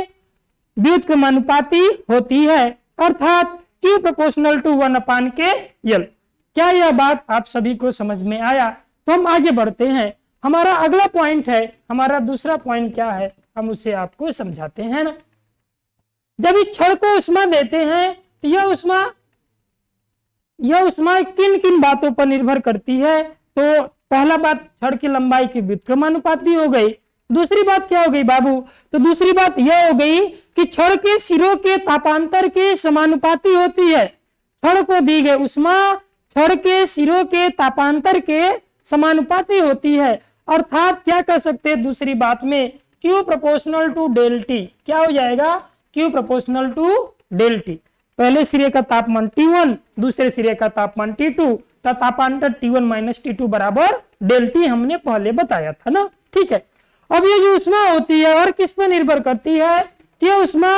व्युत्क्रमानुपाती होती है, अर्थात Q प्रोपोर्शनल टू 1/K/L। क्या यह बात आप सभी को समझ में आया? तो हम आगे बढ़ते हैं। हमारा अगला पॉइंट है, हमारा दूसरा पॉइंट क्या है, हम उसे आपको समझाते हैं ना। जब इस छड़ को उष्मा देते हैं तो यह उष्मा किन किन बातों पर निर्भर करती है, तो पहला बात छड़ की लंबाई की व्युत्क्रमानुपाती हो गई। दूसरी बात क्या हो गई बाबू, तो दूसरी बात यह हो गई कि छड़ के सिरों के तापांतर के समानुपाती होती है। छड़ को दी गई उष्मा छड़ के सिरों के तापांतर के समानुपाती होती है, अर्थात क्या कर सकते हैं दूसरी बात में, Q proportional to del T क्या हो जाएगा, Q proportional to del T। पहले सिरे का तापमान T1, दूसरे सिरे का तापमान T2, तापांतर T1 - T2 बराबर डेल T हमने पहले बताया था ना, ठीक है। अब ये जो उष्मा होती है और किस पर निर्भर करती है, ये उष्मा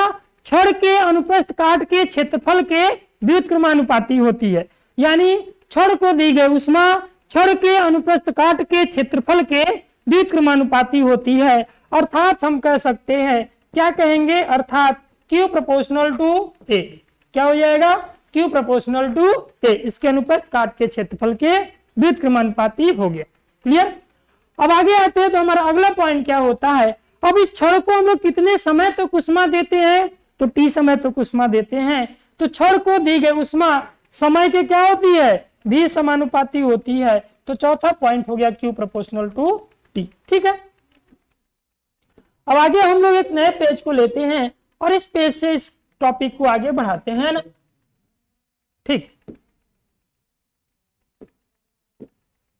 छड़ के अनुप्रस्थ काट के क्षेत्रफल के व्युत्क्रमानुपाती होती है। यानी छड़ को दी गई उष्मा छड़ के अनुप्रस्थ काट के क्षेत्रफल के व्युत्क्रमानुपाती होती है, अर्थात हम कह सकते हैं, क्या कहेंगे, अर्थात Q प्रोपोर्शनल टू A क्या हो जाएगा, Q प्रोपोर्शनल टू A, इसके अनुप्रस्थ काट के क्षेत्रफल के व्युत्क्रमानुपाती हो गया, क्लियर। अब आगे आते हैं तो हमारा अगला पॉइंट क्या होता है, अब इस छड़ को हम लोग कितने समय तक उष्मा देते हैं, तो T समय तक उष्मा देते हैं। तो छड़ को दी गई उष्मा समय के क्या होती है, भी समानुपाती होती है। तो चौथा पॉइंट हो गया Q प्रोपोर्शनल टू T, ठीक है। अब आगे हम लोग एक नए पेज को लेते हैं और इस पेज से इस टॉपिक को आगे बढ़ाते हैं ना, ठीक।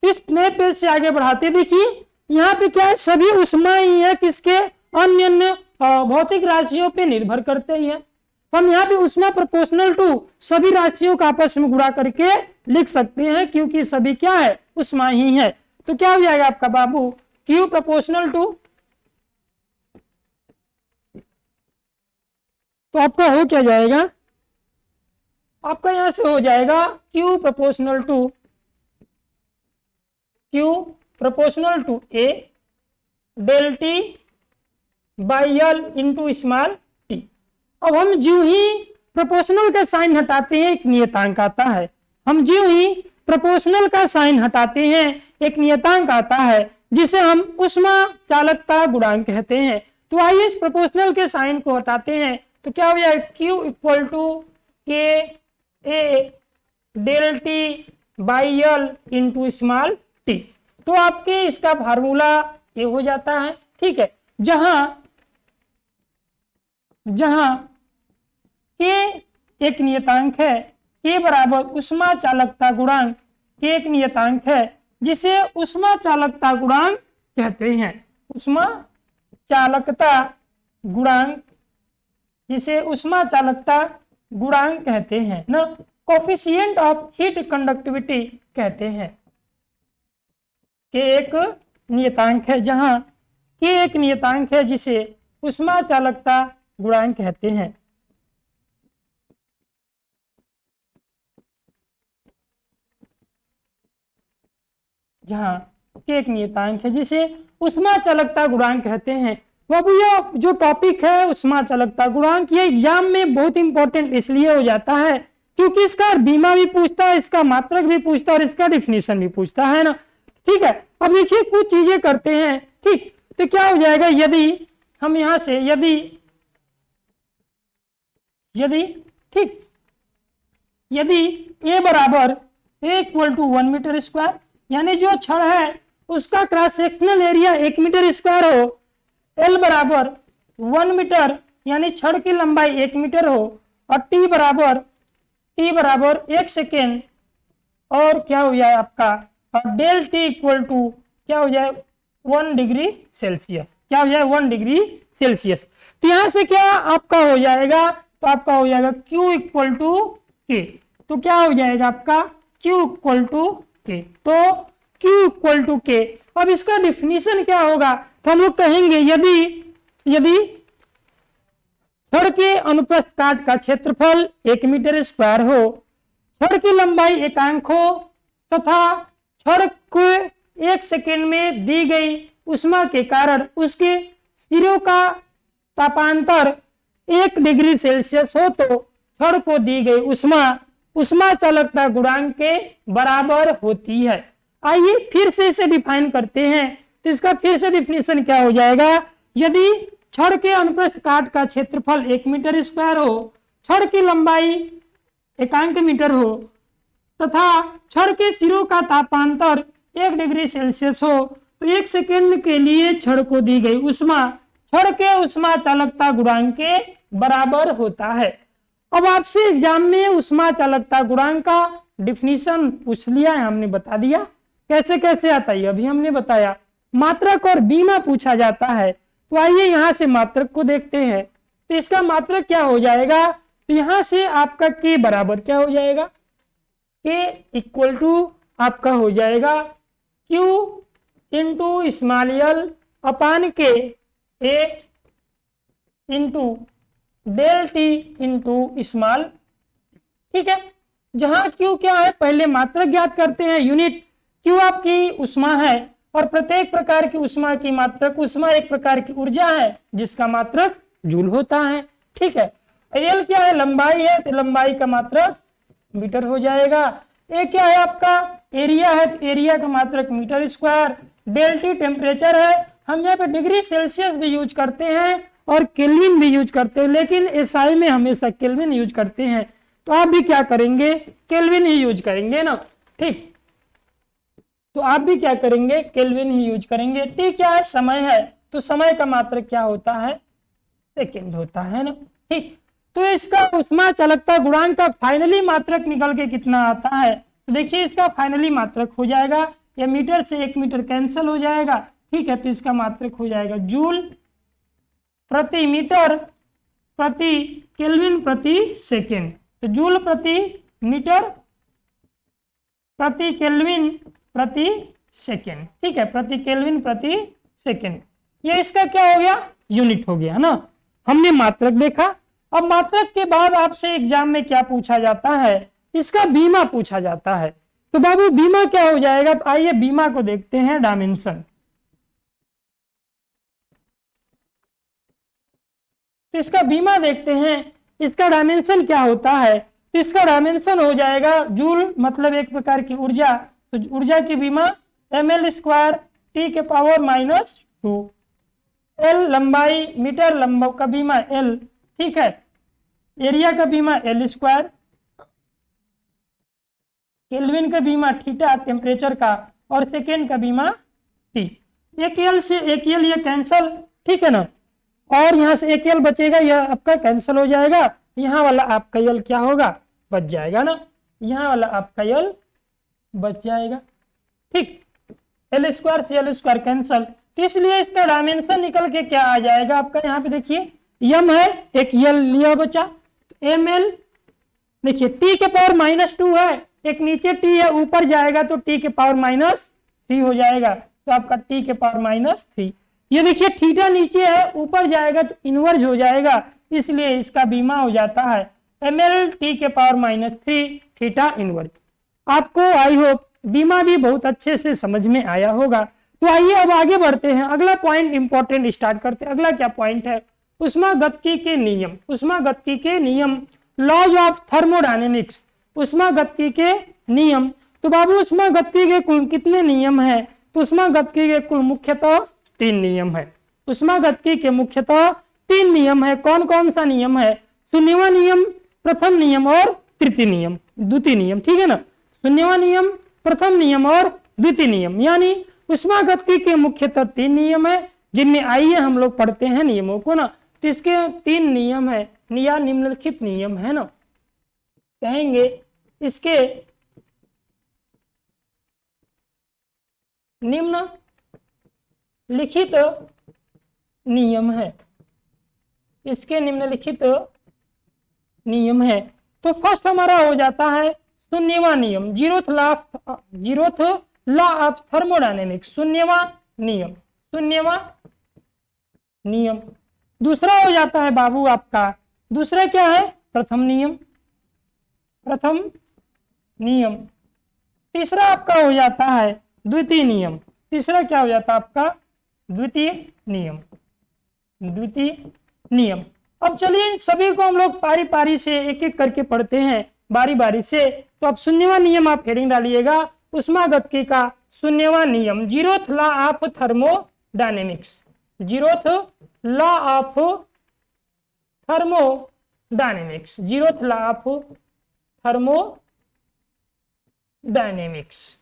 इस नए पेज से आगे बढ़ाते, देखिए यहाँ पे क्या है, सभी उष्मा ही है किसके, अन्य भौतिक राशियों पे निर्भर करते ही है। तो हम यहाँ पे उष्मा प्रोपोर्शनल टू सभी राशियों का आपस में गुणा करके लिख सकते हैं, क्योंकि सभी क्या है, उष्मा ही है। तो क्या हो जाएगा आपका बाबू, Q प्रोपोर्शनल टू, तो आपका हो क्या जाएगा, आपका यहां से हो जाएगा Q proportional to A del T by L into small t। अब हम जो ही प्रोपोर्शनल का साइन हटाते हैं एक नियतांक आता है, हम जो ही प्रोपोर्शनल का साइन हटाते हैं एक नियतांक आता है जिसे हम उष्मा चालकता गुणांक कहते हैं। तो आइए इस प्रोपोर्शनल के साइन को हटाते हैं तो क्या हो जाएगा, Q equal to K A del T by L into small t। तो आपके इसका फार्मूला ये हो जाता है, ठीक है, जहां K एक नियतांक है, K बराबर उष्मा चालकता गुणांक, K एक नियतांक है जिसे उष्मा चालकता गुणांक कहते हैं। उष्मा चालकता गुणांक, जिसे उष्मा चालकता गुणांक कहते हैं ना, कोफिशिएंट ऑफ हीट कंडक्टिविटी कहते हैं। K एक नियतांक है, जहां K एक नियतांक है जिसे उष्मा चालकता गुणांक कहते हैं। जहां K एक नियतांक है जिसे उष्मा चालकता गुणांक कहते हैं। बाबू यह जो टॉपिक है उष्मा चालकता गुणांक, ये एग्जाम में बहुत इंपॉर्टेंट इसलिए हो जाता है क्योंकि इसका बीमा भी पूछता है, इसका मात्रक भी पूछता है और इसका डिफिनीशन भी पूछता है ना। ठीक है, अब देखिए कुछ चीजें करते हैं। ठीक, तो क्या हो जाएगा यदि हम यहां से यदि A बराबर A equal to 1 metre square, यानी जो छड़ है उसका cross sectional area 1 metre square हो, L बराबर 1 मीटर यानी छड़ की लंबाई 1 मीटर हो, और T बराबर 1 सेकेंड, और क्या हो जाए आपका, और डेल T इक्वल टू क्या हो जाए 1 डिग्री सेल्सियस, क्या हो जाए 1 डिग्री सेल्सियस। तो यहां से क्या आपका हो जाएगा, तो आपका हो जाएगा Q इक्वल टू K। तो क्या हो जाएगा आपका Q इक्वल टू K, तो Q इक्वल टू K। अब इसका डिफिनीशन क्या होगा, तो हम लोग कहेंगे यदि छड़ के अनुप्रस्थ काट का क्षेत्रफल 1 मीटर स्क्वायर हो, छड़ की लंबाई एकांक हो तथा छड़ को 1 सेकेंड में दी गई उष्मा के कारण उसके सिरों का तापांतर 1 डिग्री सेल्सियस हो, तो छड़ को दी गई उष्मा चालकता गुणांक के बराबर होती है। आइए फिर से इसे डिफाइन करते हैं। तो इसका फिर से डिफिनीशन क्या हो जाएगा, यदि छड़ के अनुप्रस्थ काट का क्षेत्रफल 1 मीटर स्क्वायर हो, छड़ की लंबाई एकांक मीटर हो तथा छड़ के सिरों का तापांतर 1 डिग्री सेल्सियस हो, तो 1 सेकेंड के लिए छड़ को दी गई उष्मा छड़ के उष्मा चालकता गुणांक के बराबर होता है। अब आपसे एग्जाम में उष्मा चालकता गुणांक का डिफिनीशन पूछ लिया है, हमने बता दिया कैसे कैसे आता है, अभी हमने बताया। मात्रक और बीमा पूछा जाता है, तो आइए यहां से मात्रक को देखते हैं। तो इसका मात्रक क्या हो जाएगा, तो यहां से आपका K बराबर क्या हो जाएगा, K इक्वल टू आपका हो जाएगा Q into small l upon K A into del T into small. ठीक है, जहां Q क्या है, पहले मात्रक ज्ञात करते हैं, यूनिट। Q आपकी उष्मा है और प्रत्येक प्रकार की उष्मा की मात्रक, उष्मा एक प्रकार की ऊर्जा है जिसका मात्रक जूल होता है। ठीक है, L क्या है, लंबाई है, तो लंबाई का मात्रक मीटर हो जाएगा। A क्या है आपका, एरिया है, तो एरिया का मात्रक metre square. Del T temperature है, हम यहाँ पे डिग्री सेल्सियस भी यूज करते हैं और केल्विन भी यूज करते हैं, लेकिन SI में हमेशा केल्विन यूज करते हैं, तो आप भी क्या करेंगे, केल्विन ही यूज करेंगे ना। ठीक, तो आप भी क्या करेंगे, केल्विन ही यूज करेंगे। T क्या है, समय है, तो समय का मात्रक क्या होता है, सेकेंड होता है ना। ठीक, तो इसका उष्मा चालकता गुणांक का फाइनली मात्रक निकल के कितना आता है, तो देखिए इसका फाइनली मात्रक हो जाएगा, या मीटर से 1 मीटर कैंसिल हो जाएगा। ठीक है, तो इसका मात्रक हो जाएगा जूल प्रति मीटर प्रति केल्विन प्रति सेकेंड। तो जूल प्रति मीटर प्रति केल्विन प्रति सेकेंड। ठीक है, प्रति केल्विन प्रति सेकेंड, ये इसका क्या हो गया, यूनिट हो गया ना। हमने मात्रक देखा। अब मात्रक के बाद आपसे एग्जाम में क्या पूछा जाता है, इसका बीमा पूछा जाता है। तो बाबू बीमा क्या हो जाएगा, तो आइए बीमा को देखते हैं, डायमेंशन। तो इसका बीमा देखते हैं, इसका डायमेंशन क्या होता है, तो इसका डायमेंशन हो जाएगा जूल, मतलब एक प्रकार की ऊर्जा, तो ऊर्जा की बीमा ml स्क्वायर T के पावर -2। L लंबाई, मीटर लंबा का बीमा L। ठीक है, एरिया का बीमा L स्क्वायर, केल्विन का बीमा थीटा टेम्परेचर का, और सेकेंड का बीमा T। एक L से एक L ये कैंसल, ठीक है ना, और यहाँ से एक L बचेगा, यह आपका कैंसिल हो जाएगा, यहाँ वाला आपका यल क्या होगा, बच जाएगा ना, यहाँ वाला आपका यल बच जाएगा। ठीक, एल स्क्वायर से एल स्क्वायर कैंसल, तो इसलिए इसका डायमेंशन निकल के क्या आ जाएगा आपका, यहाँ पे देखिए यम है, एक यल लिया बचा, तो एम एल देखिए टी के पावर -2 है, एक नीचे टी है, ऊपर जाएगा तो टी के पावर -3 हो जाएगा, तो आपका टी के पावर -3। ये देखिए थीटा नीचे है, ऊपर जाएगा तो इनवर्ज हो जाएगा, इसलिए इसका बीमा हो जाता है एम एल टी के पावर -3 थीटा इनवर्ज। आपको आई होप बीमा भी बहुत अच्छे से समझ में आया होगा। तो आइए अब आगे बढ़ते हैं, अगला पॉइंट इंपॉर्टेंट स्टार्ट करते हैं। अगला क्या पॉइंट है, ऊष्मागतिकी के नियम। ऊष्मागतिकी के नियम, लॉज ऑफ थर्मोडायनेमिक्स, ऊष्मागतिकी के नियम। तो बाबू ऊष्मागतिकी के कुल कितने नियम है, तो ऊष्मागतिकी के कुल मुख्यतः 3 नियम है। ऊष्मागतिकी के मुख्यतः 3 नियम है। कौन कौन सा नियम है, शून्यवा नियम, प्रथम नियम और द्वितीय नियम, द्वितीय नियम, ठीक है ना, शून्यवा नियम, प्रथम नियम और द्वितीय नियम। यानी ऊष्मागतिकी के मुख्यतः 3 नियम है, जिनमें आइए हम लोग पढ़ते हैं नियमों को ना। तो इसके 3 नियम है या निम्नलिखित नियम है ना, कहेंगे इसके निम्नलिखित नियम है, इसके निम्नलिखित नियम है। तो फर्स्ट हमारा हो जाता है शून्यवा नियम, जीरोथ लॉ ऑफ थर्मोडायनेमिक्स, शून्यवा नियम, शून्यवा नियम। दूसरा हो जाता है बाबू आपका, दूसरा क्या है, प्रथम नियम, प्रथम नियम। तीसरा आपका हो जाता है द्वितीय नियम, तीसरा क्या हो जाता है आपका, द्वितीय नियम, द्वितीय नियम। अब चलिए सभी को हम लोग पारी पारी से एक एक करके पढ़ते हैं, बारी बारी से। तो अब शून्यवा नियम आप हेडिंग डालिएगा, ऊष्मागतिकी का शून्यवा नियम, zeroth law of thermodynamics, zeroth law of thermodynamics, zeroth law of thermodynamics,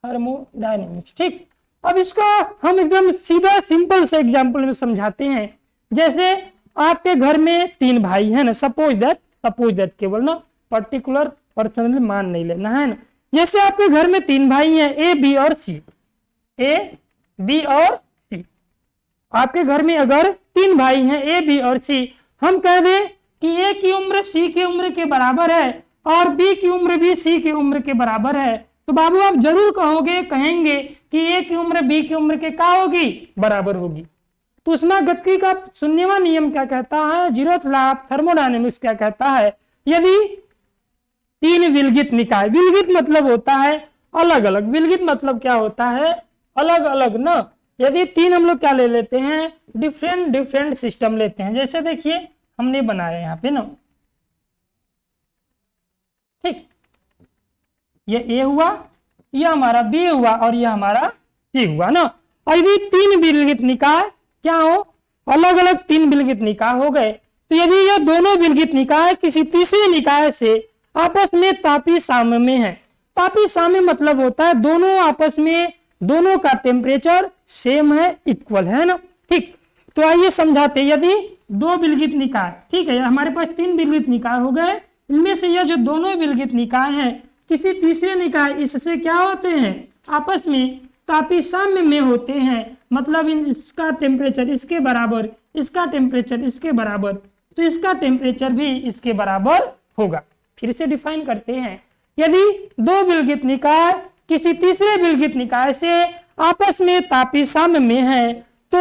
thermodynamics. ठीक, अब इसका हम एकदम सीधा सिंपल से एग्जांपल में समझाते हैं। जैसे आपके घर में 3 भाई है ना, सपोज दैट केवल ना पर्टिकुलर पर्सनली मान नहीं लेना है ना। जैसे आपके घर में 3 भाई हैं, ए बी और सी, ए बी और सी। आपके घर में अगर 3 भाई हैं, ए बी और सी, हम कह दें कि ए की उम्र सी की उम्र के बराबर है और बी की उम्र भी सी की उम्र के बराबर है, तो बाबू आप जरूर कहेंगे कि ए की उम्र बी की उम्र के क्या होगी, बराबर होगी। तो ऊष्मागतिकी का शून्यवा नियम क्या कहता है, जीरोथ लॉ ऑफ थर्मोडायनेमिक्स क्या कहता है, यदि 3 विलगित निकाय, विलगित मतलब होता है अलग अलग, विलगित मतलब क्या होता है, अलग अलग ना। यदि 3 हम लोग क्या ले लेते हैं, डिफरेंट सिस्टम लेते हैं। जैसे देखिए हमने बनाया यहाँ पे ना, ठीक, ये ए हुआ, ये हमारा बी हुआ और ये हमारा सी हुआ ना। और यदि 3 विलगित निकाय क्या हो, अलग अलग 3 विलगित निकाय हो गए, तो यदि ये दोनों विलगित निकाय किसी तीसरे निकाय से आपस में तापी साम्य में है, तापी साम्य मतलब होता है दोनों आपस में, दोनों का टेम्परेचर सेम है, इक्वल है ना। ठीक, तो आइए समझाते। यदि 2 विलगित निकाय, ठीक है, हमारे पास 3 विलगित निकाय हो गए, इनमें से यह जो दोनों विलगित निकाय हैं किसी तीसरे निकाय इससे क्या होते हैं, आपस में तापी साम्य में होते हैं, मतलब इसका टेम्परेचर इसके बराबर, इसका टेम्परेचर इसके बराबर, तो इसका टेम्परेचर भी इसके बराबर होगा। फिर से डिफाइन करते हैं, यदि 2 विलगित निकाय किसी तीसरे विलगित निकाय से आपस में तापी साम्य में है, तो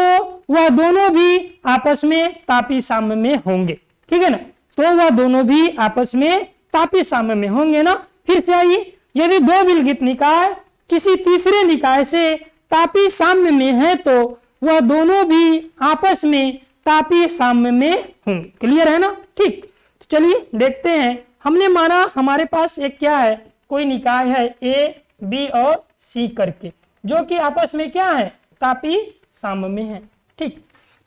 वह दोनों भी आपस में तापी साम्य में होंगे, ठीक है ना। तो वह दोनों भी आपस में तापी साम्य में होंगे ना। फिर से आइए, यदि 2 विलगित निकाय किसी तीसरे निकाय से तापी साम्य में है, तो वह दोनों भी आपस में तापी साम्य में होंगे। क्लियर है ना। ठीक, तो चलिए देखते हैं। हमने माना हमारे पास एक क्या है, कोई निकाय है ए बी और सी करके, जो कि आपस में क्या है, तापी साम्य में है। ठीक,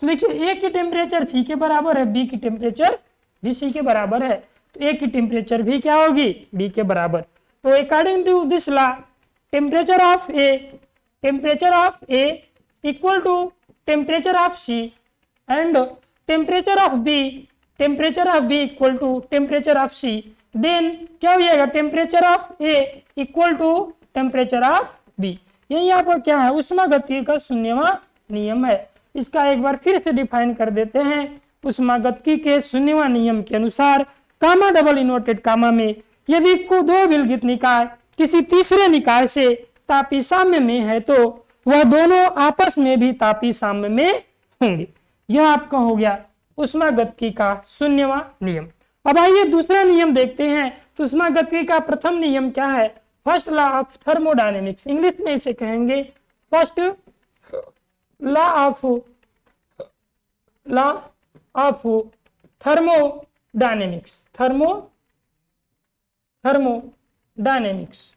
तो देखिए ए की टेम्परेचर सी के बराबर है, बी की टेम्परेचर भी सी के बराबर है, तो ए की टेम्परेचर भी क्या होगी, बी के बराबर। तो according to this law, temperature of A equal to temperature of C and temperature of B temperature of B equal to temperature of C, then क्या हो जाएगा, temperature of A equal to temperature of B. यही आपका क्या है, ऊष्मागतिकी का शून्यवां नियम है। इसका एक बार फिर से डिफाइन कर देते हैं। ऊष्मागतिकी के शून्यवां नियम के अनुसार कामा डबल इन्वर्टेड कामा में यदि को दो विलगित निकाय किसी तीसरे निकाय से तापी साम्य में है तो वह दोनों आपस में भी तापी साम्य में होंगे। यह आपका हो गया ऊष्मागतिकी का शून्यवां नियम। अब आइए दूसरा नियम देखते हैं। तो ऊष्मागतिकी का प्रथम नियम क्या है, first law of thermodynamics, English में इसे कहेंगे first law of thermodynamics, thermodynamics,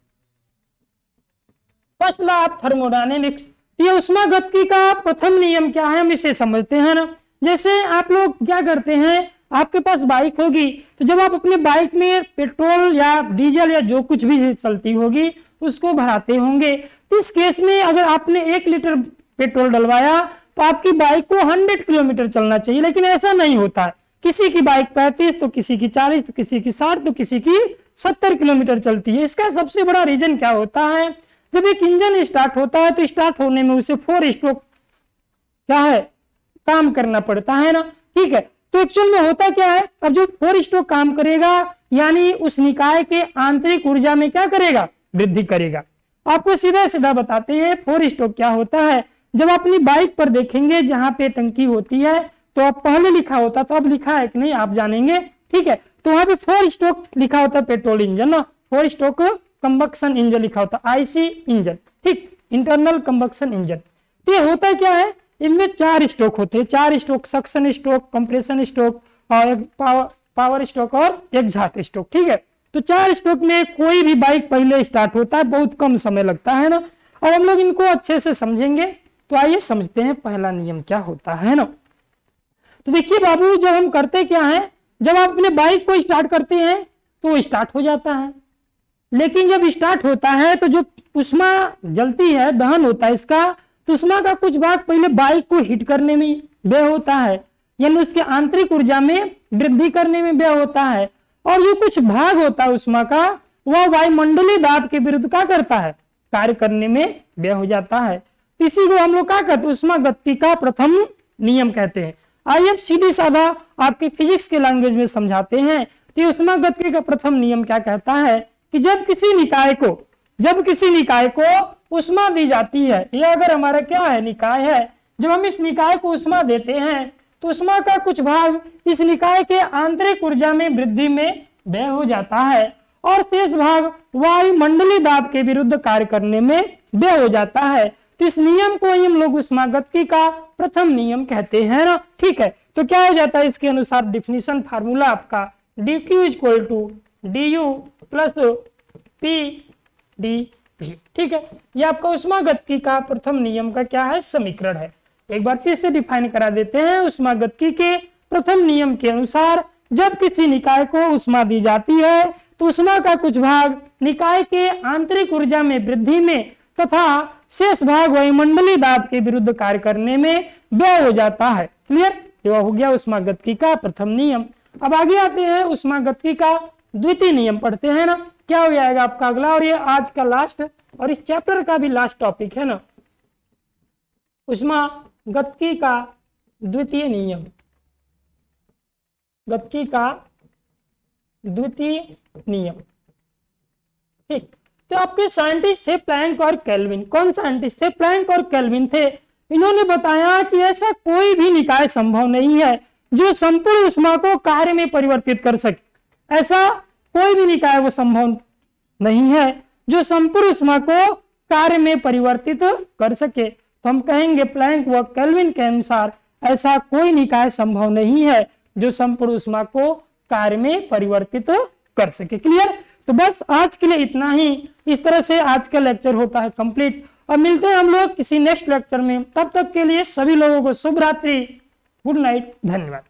first law of thermodynamics. ये ऊष्मागतिकी का प्रथम नियम क्या है, हम इसे समझते हैं ना। जैसे आप लोग क्या करते हैं, आपके पास बाइक होगी तो जब आप अपने बाइक में पेट्रोल या डीजल या जो कुछ भी चलती होगी उसको भराते होंगे। इस केस में अगर आपने 1 लीटर पेट्रोल डलवाया तो आपकी बाइक को 100 किलोमीटर चलना चाहिए, लेकिन ऐसा नहीं होता है। किसी की बाइक 35 तो किसी की 40 तो किसी की 60 तो किसी की 70 किलोमीटर चलती है। इसका सबसे बड़ा रीजन क्या होता है, जब एक इंजन स्टार्ट होता है तो स्टार्ट होने में उसे 4 स्ट्रोक क्या है काम करना पड़ता है ना, ठीक है। तो एक्चुअल में होता क्या है, अब जो 4 स्ट्रोक काम करेगा यानी उस निकाय के आंतरिक ऊर्जा में क्या करेगा, वृद्धि करेगा। आपको सीधा सीधा बताते हैं 4 स्ट्रोक क्या होता है। जब अपनी बाइक पर देखेंगे जहां पे टंकी होती है तो अब पहले लिखा होता तो अब लिखा है कि नहीं आप जानेंगे, ठीक है। तो वहां पे 4 स्ट्रोक लिखा होता है पेट्रोल इंजन ना, 4 स्ट्रोक कंबक्शन इंजन लिखा होता, आईसी इंजन, ठीक, इंटरनल कंबक्शन इंजन। तो ये होता क्या है, इनमें 4 स्ट्रोक होते हैं, 4 stroke, suction stroke, compression stroke और पावर स्ट्रोक और एग्जॉस्ट स्ट्रोक, ठीक है। तो 4 स्ट्रोक में कोई भी बाइक पहले स्टार्ट होता है, बहुत कम समय लगता है ना। और हम लोग इनको अच्छे से समझेंगे। तो आइए समझते हैं पहला नियम क्या होता है ना। तो देखिए बाबू, जब हम करते क्या है, जब आप अपने बाइक को स्टार्ट करते हैं तो वो स्टार्ट हो जाता है, लेकिन जब स्टार्ट होता है तो जो उष्मा जलती है, दहन होता है इसका, तो उष्मा का कुछ भाग पहले बाइक को हिट करने में व्यय होता है, यानी उसके आंतरिक ऊर्जा में वृद्धि करने में व्यय होता है। और जो कुछ भाग होता है उष्मा का, वह वायुमंडलीय दाब के विरुद्ध क्या करता है, कार्य करने में व्यय हो जाता है। इसी को हम लोग क्या कहते हैं, ऊष्मागतिकी का प्रथम नियम कहते हैं। आइए अब सीधी साधा आपके फिजिक्स के लैंग्वेज में समझाते हैं। तो ऊष्मागतिकी का प्रथम नियम क्या कहता है कि जब किसी निकाय को उष्मा दी जाती है, यह अगर हमारा क्या है निकाय है, जब हम इस निकाय को उष्मा देते हैं तो उष्मा का कुछ भाग इस निकाय के आंतरिक ऊर्जा में वृद्धि में व्यय हो जाता है और शेष भाग वायुमंडलीय दाब के विरुद्ध कार्य करने में व्यय हो जाता है। तो इस नियम को ही हम लोग ऊष्मागतिकी का प्रथम नियम कहते हैं ना, ठीक है। तो क्या हो जाता है, इसके अनुसार डिफिनीशन फार्मूला आपका dq equal to du plus P D, ठीक है। ये आपका ऊष्मागतिकी का प्रथम नियम का क्या है, समीकरण है। एक बार फिर से डिफाइन करा देते हैं। ऊष्मागतिकी के प्रथम नियम के अनुसार जब किसी निकाय को उष्मा दी जाती है तो उष्मा का कुछ भाग निकाय के आंतरिक ऊर्जा में वृद्धि में तथा शेष भाग वायुमंडलीय दाब के विरुद्ध कार्य करने में व्यय हो जाता है। क्लियर, यह हो गया ऊष्मागतिकी का प्रथम नियम। अब आगे आते हैं, ऊष्मागतिकी का द्वितीय नियम पढ़ते हैं ना। क्या हो जाएगा आपका अगला, और ये आज का लास्ट और इस चैप्टर का भी लास्ट टॉपिक है ना, ऊष्मागतिकी का द्वितीय नियम, गतिकी का द्वितीय नियम, ठीक। तो आपके साइंटिस्ट थे प्लैंक और केल्विन। कौन साइंटिस्ट थे, प्लैंक और केल्विन थे। इन्होंने बताया कि ऐसा कोई भी निकाय संभव नहीं है जो संपूर्ण ऊष्मा को कार्य में परिवर्तित कर सके। ऐसा कोई भी निकाय वो संभव नहीं है जो संपूर्ण ऊष्मा को कार्य में परिवर्तित कर सके। तो हम कहेंगे प्लैंक व केल्विन के अनुसार ऐसा कोई निकाय संभव नहीं है जो संपूर्ण ऊष्मा को कार्य में परिवर्तित कर सके। क्लियर, तो बस आज के लिए इतना ही। इस तरह से आज का लेक्चर होता है कंप्लीट। और मिलते हैं हम लोग किसी नेक्स्ट लेक्चर में। तब तक के लिए सभी लोगों को शुभ रात्रि, गुड नाइट, धन्यवाद।